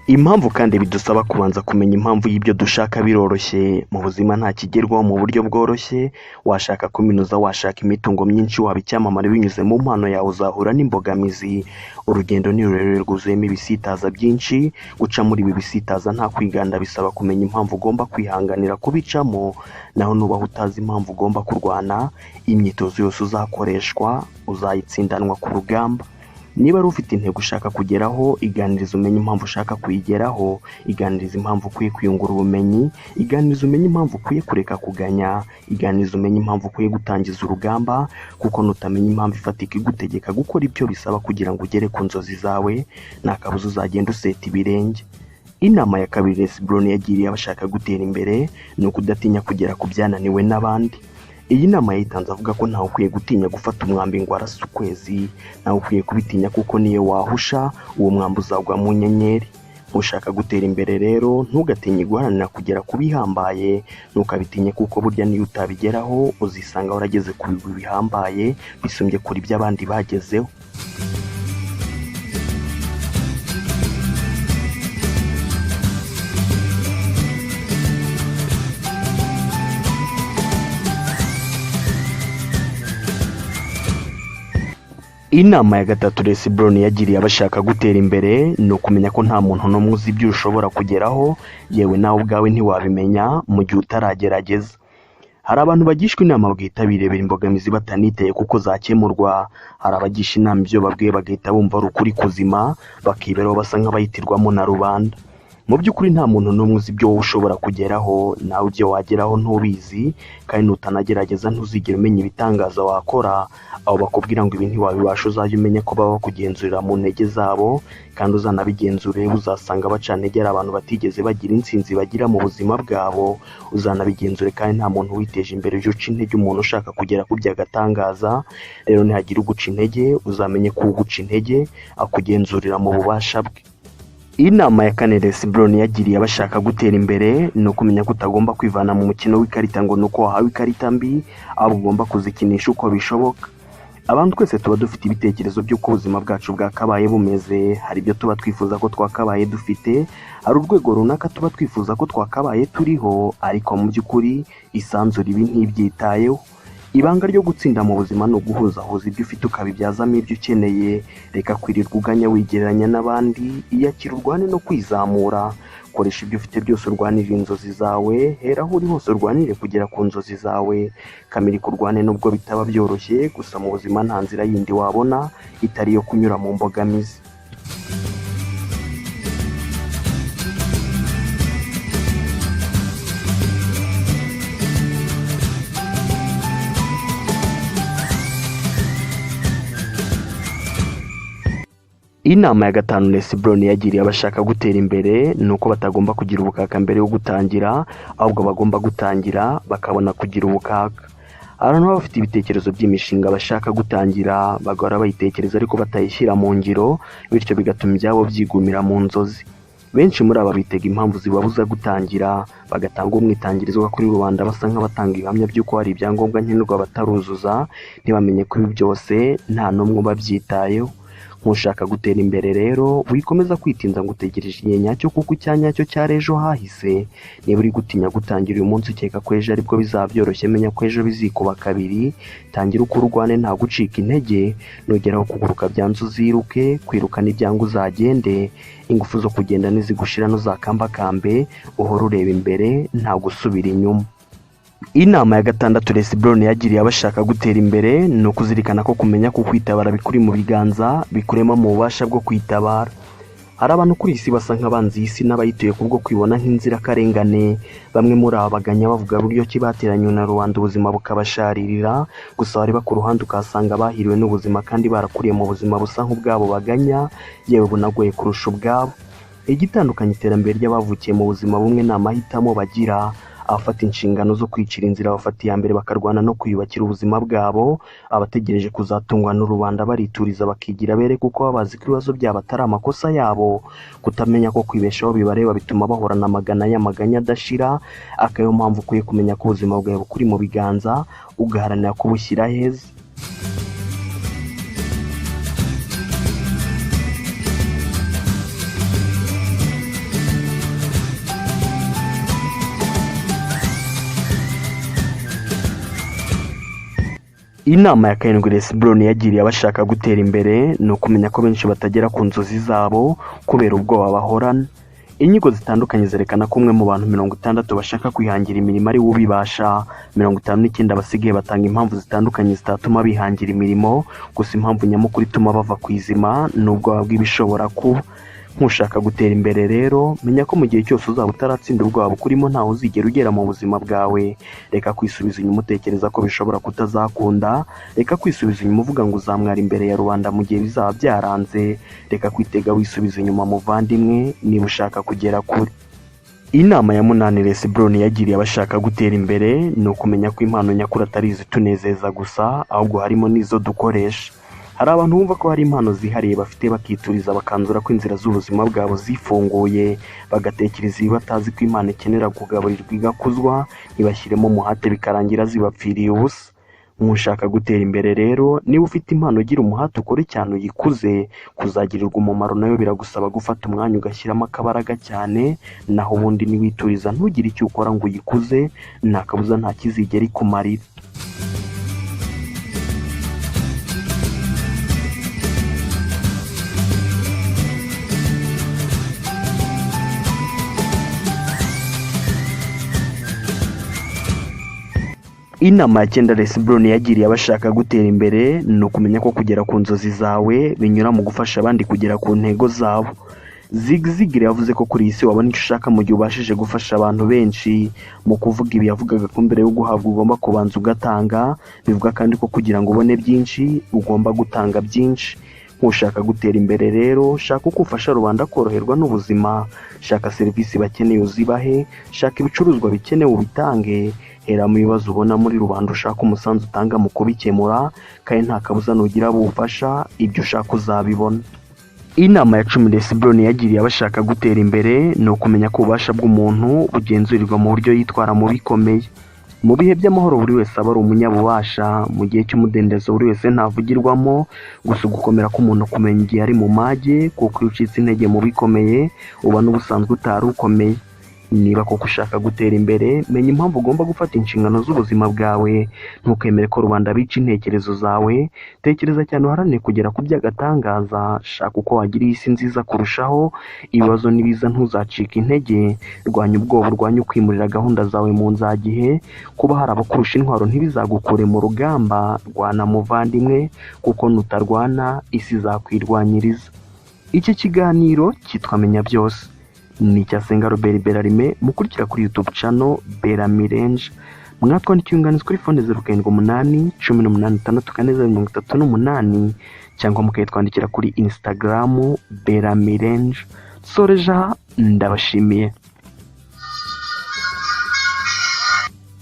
Impamvu kandi bidusaba kubanza kumenya impamvu y'ibyo dushaka. Biroroshye mu buzima, nta kigerwaho mu buryo bworoshye. Washaka kuminuza, washaka imitungo myinshi, waba icyamamare binyuze mu mpano yawe, uzahura n'imbogamizi. Urugendo ni rurerure rwuzuyemo ibisitaza byinshi. Guca muri ibi bisitaza nta kwiganda, bisaba kumenya impamvu ugomba kwihanganira kubicamo. Naho nubaho utazi impamvu ugomba kurwana, imyitozo yose uzakoreshwa uzayitsindanwa ku rugamba. Niba ari ufite intego ushaka kugeraho, iganiriza umenye impamvu ushaka kuyigeraho, iganiriza impamvu ukwiye kwiyungura ubumenyi, iganiriza umenye impamvu ukwiye kureka kuganya, iganiriza umenye impamvu ukwiye gutangiza urugamba, kuko nutamenya impamvu ifatika igutegeka gukora ibyo bisaba kugira ngo ugere ku nzozi zawe, nta kabuza uzagenda useta ibirenge. Inama ya kabiri Les Brown yagiriye abashaka gutera imbere ni ukudatinya kugera ku byananiwe n'abandi. Iyi nama yayitanze avuga ko ntawe ukwiye gutinya gufata umwambi ngo arase ukwezi, ntawe ukwiye kubitinya kuko niyo wahusha uwo mwambi uzagwa mu nyenyeri. Ushaka gutera imbere rero ntugatinye guharanira kugera ku bihambaye, ntukabitinye kuko burya niyo utabigeraho uzisanga warageze ku bigwi bihambaye bisumbye kuri ibyo abandi bagezeho. Inama ya gatatu Les Brown yagiriye abashaka gutera imbere ni ukumenya ko nta muntu n'umwe uzi ibyo ushobora kugeraho, yewe nawe ubwawe ntiwabimenya mu gihe utaragerageza. Hari abantu bagishwa inama bagahita birebera imbogamizi bataniteye kuko zakemurwa. Hari abagisha inama ibyo babwiye bagahita bumva ari ukuri kuzima, bakiberaho basa nk'abayitirwamo na rubanda. Mu by'ukuri nta muntu n'umwe uzi ibyo wowe ushobora kugeraho, nawe ibyo wageraho ntubizi, kandi nutanagerageza ntuzigera umenya ibitangaza wakora. Abo bakubwira ngo ibi ntiwabibasha uzajya umenya ko baba bakugenzurira mu ntege zabo, kandi uzanabigenzure uzasanga bacanegera abantu batigeze bagira intsinzi bagira mu buzima bwabo. Uzanabigenzure kandi nta muntu witeje imbere uje uca intege umuntu ushaka kugera ku by'agatangaza. Rero nihagira uguca intege, uzamenye ko uguca intege akugenzurira mu bubasha bwe. Inama ya kane Les Brown yagiriye abashaka gutera imbere ni ukumenya ko utagomba kwivana mu mukino w'ikarita ngo nuko wahawe ikarita mbi, ahubwo ugomba kuzikinisha uko bishoboka. Abantu twese tuba dufite ibitekerezo by'uko ubuzima bwacu bwakabaye bumeze. Hari ibyo tuba twifuza ko twakabaye dufite, hari urwego runaka tuba twifuza ko twakabaye turiho, ariko mu by'ukuri isanzure ibi ntibyitayeho. Ibanga ryo gutsinda mu buzima ni uguhuzahuza ibyo ufite ukabibyazamo ibyo ukeneye. Reka kwirirwa uganya wigereranya n'abandi, iyakira urwane no kwizamura. Koresha ibyo ufite byose urwanirira inzozi zawe, hera aho uri hose urwanire kugera ku nzozi zawe. Kamirika urwane nubwo bitaba byoroshye, gusa mu buzima nta nzira yindi wabona itari iyo kunyura mu mbogamizi. Inama ya gatanu Les Brown yagiriye abashaka gutera imbere nuko batagomba kugira ubukaka mbere yo gutangira, ahubwo bagomba gutangira bakabona kugira ubukaka. Abantu baba bafite ibitekerezo by'imishinga bashaka gutangira bagahora bayitekereza ariko batayishyira mu ngiro, bityo bigatuma ibyabo byigumira mu nzozi. Benshi muri aba bitega impamvu zibabuza gutangira, bagatanga umwitangirizo kuri rubanda basa nk'abatanga ibihamya by'uko hari ibyangombwa nkenerwa bataruzuza, ntibamenye ko ibi byose nta n'umwe babyitayeho. Nkushaka gutera imbere rero wikomeza kwitinza ngo utegereje igihe nyacyo, kuko icyanyacyo cyari ejo hahise. Niba uri gutinya gutangira uyu munsi ukeka ko ejo aribwo bizaba byoroshye, menya ko ejo bizikuba kabiri. Tangira uko urwane nta gucika intege, nugeraho kuguruka byanze uziruke, kwirukana ibyango uzagende, ingufu zo kugenda nizigushira ntuzakambakambwe, uhora ureba imbere nta gusubira inyuma. Inama ya gatandatu Les Brown yagiriye abashaka gutera imbere ni ukuzirikana ko kumenya ko kwitabara bikuri mu biganza bikurema mu bubasha bwo kwitabara. Hari abantu kuri isi basa nk'abanzi isi n'abayituye kubwo kwibona nk'inzirakarengane. Bamwe muri aba baganya bavuga buryo ki bateranywe na rubanda ubuzima bukabasharirira, gusa wareba ku ruhande ukasanga bahiriwe n'ubuzima kandi barakuriye mu buzima busa nk'ubwabo baganya, yewe bunagoye kurusha ubwabo. Igitandukanye iterambere ry'abavukiye mu buzima bumwe ni amahitamo bagira. Abafata inshingano zo kwicira inzira bafata iya mbere bakarwana no kwiyubakira ubuzima bwabo, abategereje kuzatungwa n'urubanda barituriza bakigira bere kuko baba bazi ko ibibazo byabo atari amakosa yabo. Kutamenya ko kwibeshaho bibareba bituma bahorana amagana y'amaganya adashira, akayo mpamvu ukwiye kumenya ko ubuzima bwawe bukuri mu biganza, ugaharanira kubushyira heza. Inama ya karindwi Les Brown yagiriye abashaka gutera imbere ni ukumenya ko benshi batagera ku nzozi zabo kubera ubwoba bahorana. Inyigo zitandukanye zerekana ko umwe mu bantu 60 bashaka kwihangira imirimo ari ubibasha, 59 basigaye batanga impamvu zitandukanye zitatuma bihangira imirimo, gusa impamvu nyamukuru ituma bava ku izima n'ubwoba bw'ibishobora kuba. Nkushaka gutera imbere rero menya ko mu gihe cyose uzaba utaratsinda ubwoba bukurimo ntawe uzigera ugera mu buzima bwawe. Reka kwisubiza inyuma utekereza ko bishobora kutazakunda, reka kwisubiza inyuma uvuga ngo uzamwara imbere ya rubanda mu gihe bizaba byaranze. Reka kwitega wisubiza inyuma muvandimwe niba ushaka kugera kure. Inama ya munani Les Brown yagiriye abashaka gutera imbere ni ukumenya ko impano nyakuri atari izitunezeza gusa, ahubwo harimo n'izo dukoresha. Hari abantu bumva ko hari impano zihariye bafite bakituriza bakanzura ko inzira z'ubuzima bwabo zifunguye, bagatekereza ibi batazi ko Imana ikenera kugaburirwa igakuzwa, ntibashyiremo umuhate bikarangira zibapfiriye ubusa. Nkushaka gutera imbere rero niba ufite impano gira umuhate ukore cyane uyikuze, kuzagirirwa umumaro nayo biragusaba gufata umwanya ugashyiramo akabaraga cyane, naho ubundi niwituriza ntugire icyo ukora ngo uyikuze, nta kabuza nta kizigera ikumarira. Inama ya cyenda Les Brown yagiriye abashaka gutera imbere ni ukumenya ko kugera ku nzozi zawe binyura mu gufasha abandi kugera ku ntego zabo. Zig Ziglar yavuze ko kuri iyi si wabona icyo ushaka mu gihe ubashije gufasha abantu benshi. Mu kuvuga ibi yavugaga ko mbere yo guhabwa ugomba kubanza ugatanga, bivuga kandi ko kugira ngo ubone byinshi ugomba gutanga byinshi. Nkushaka gutera imbere rero shaka uko ufasha rubanda koroherwa n'ubuzima, shaka serivisi bakeneye uzibahe, shaka ibicuruzwa bikenewe ubitange, hera mu bibazo ubona muri rubanda ushaka umusanzu utanga mu kubikemura, kandi nta kabuza nugira bufasha ibyo ushaka uzabibona. Inama ya 10 Les Brown yagiriye abashaka gutera imbere ni ukumenya ko ububasha bw'umuntu bugenzurirwa mu buryo yitwara mu bikomeye. Mu bihe by'amahoro buri wese aba ari umunyabubasha, mu gihe cy'umudendezo buri wese ntavugirwamo, gusa gukomera k'umuntu kumenya igihe ari mu mage, kuko iyo ucitse intege mu bikomeye uba n'ubusanzwe utari ukomeye. Niba koko ushaka gutera imbere menya impamvu ugomba gufata inshingano z'ubuzima bwawe, ntukemere ko rubanda bica intekerezo zawe. Tekereza cyane uharanire kugera ku by'agatangaza, shaka uko wagira isi nziza kurushaho, ibibazo nibiza ntuzacika intege, rwanya ubwoba urwanya ukwimurira gahunda zawe mu nzagihe, kuba hari abakurusha intwaro ntibizagukure mu rugamba, rwana muvandimwe kuko nutarwana isi izakwirwanyiriza. Iki kiganiro cyitwa Menya Byose ni Cyasenga Robert Berarime, mukurikira kuri YouTube channel Beramirenje. Mwatwandikiye inyunganizi kuri phone 0788 18 64 38, cyangwa mukayitwandikira kuri Instagram Beramirange. Soreja ndabashimiye.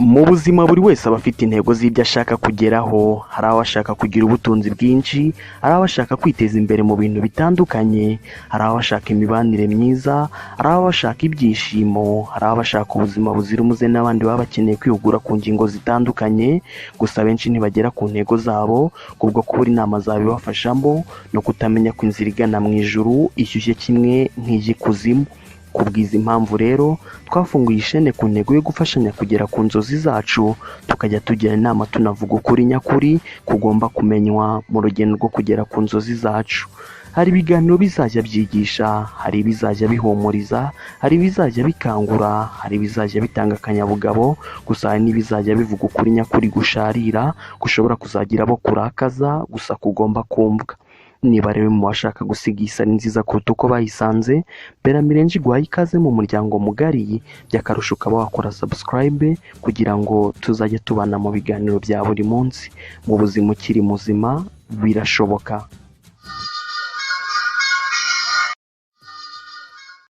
Mu buzima buri wese aba afite intego z'ibyo ashaka kugeraho. Hari aho ashaka kugira ubutunzi bwinshi, hari aho ashaka kwiteza imbere mu bintu bitandukanye, hari aho ashaka imibanire myiza, hari aho ashaka ibyishimo, hari aho ashaka ubuzima buzira umuze, n'abandi baba bakeneye kwihugura ku ngingo zitandukanye. Gusa benshi ntibagera ku ntego zabo kubwo kubura inama zabibafashamo no kutamenya ko inzira igana mu ijuru ishyushye kimwe nk'iy'ikuzimu. Kubwiza impamvu rero twafunguye ishene ku ntego yo gufashanya kugera ku nzozi zacu, tukajya tugira inama tunavuga ukuri nyakuri kugomba kumenywa mu rugendo rwo kugera ku nzozi zacu. Hari ibiganiro bizajya byigisha, hari ibizajya bihumuriza, hari ibizajya bikangura, hari ibizajya bitanga akanyabugabo, gusa hari n'ibizajya bivuga ukuri nyakuri gusharira gushobora kuzagira abo kurakaza gusa kugomba kumvwa. Niba rero mu bashaka gusiga isari nziza kuruta uko bayisanze, Beramirange iguhaye ikaze mu muryango mugari. By'akarusho ukaba wakora subscribe kugira ngo tuzajye tubana mu biganiro bya buri munsi. Mu buzima ukiri muzima birashoboka.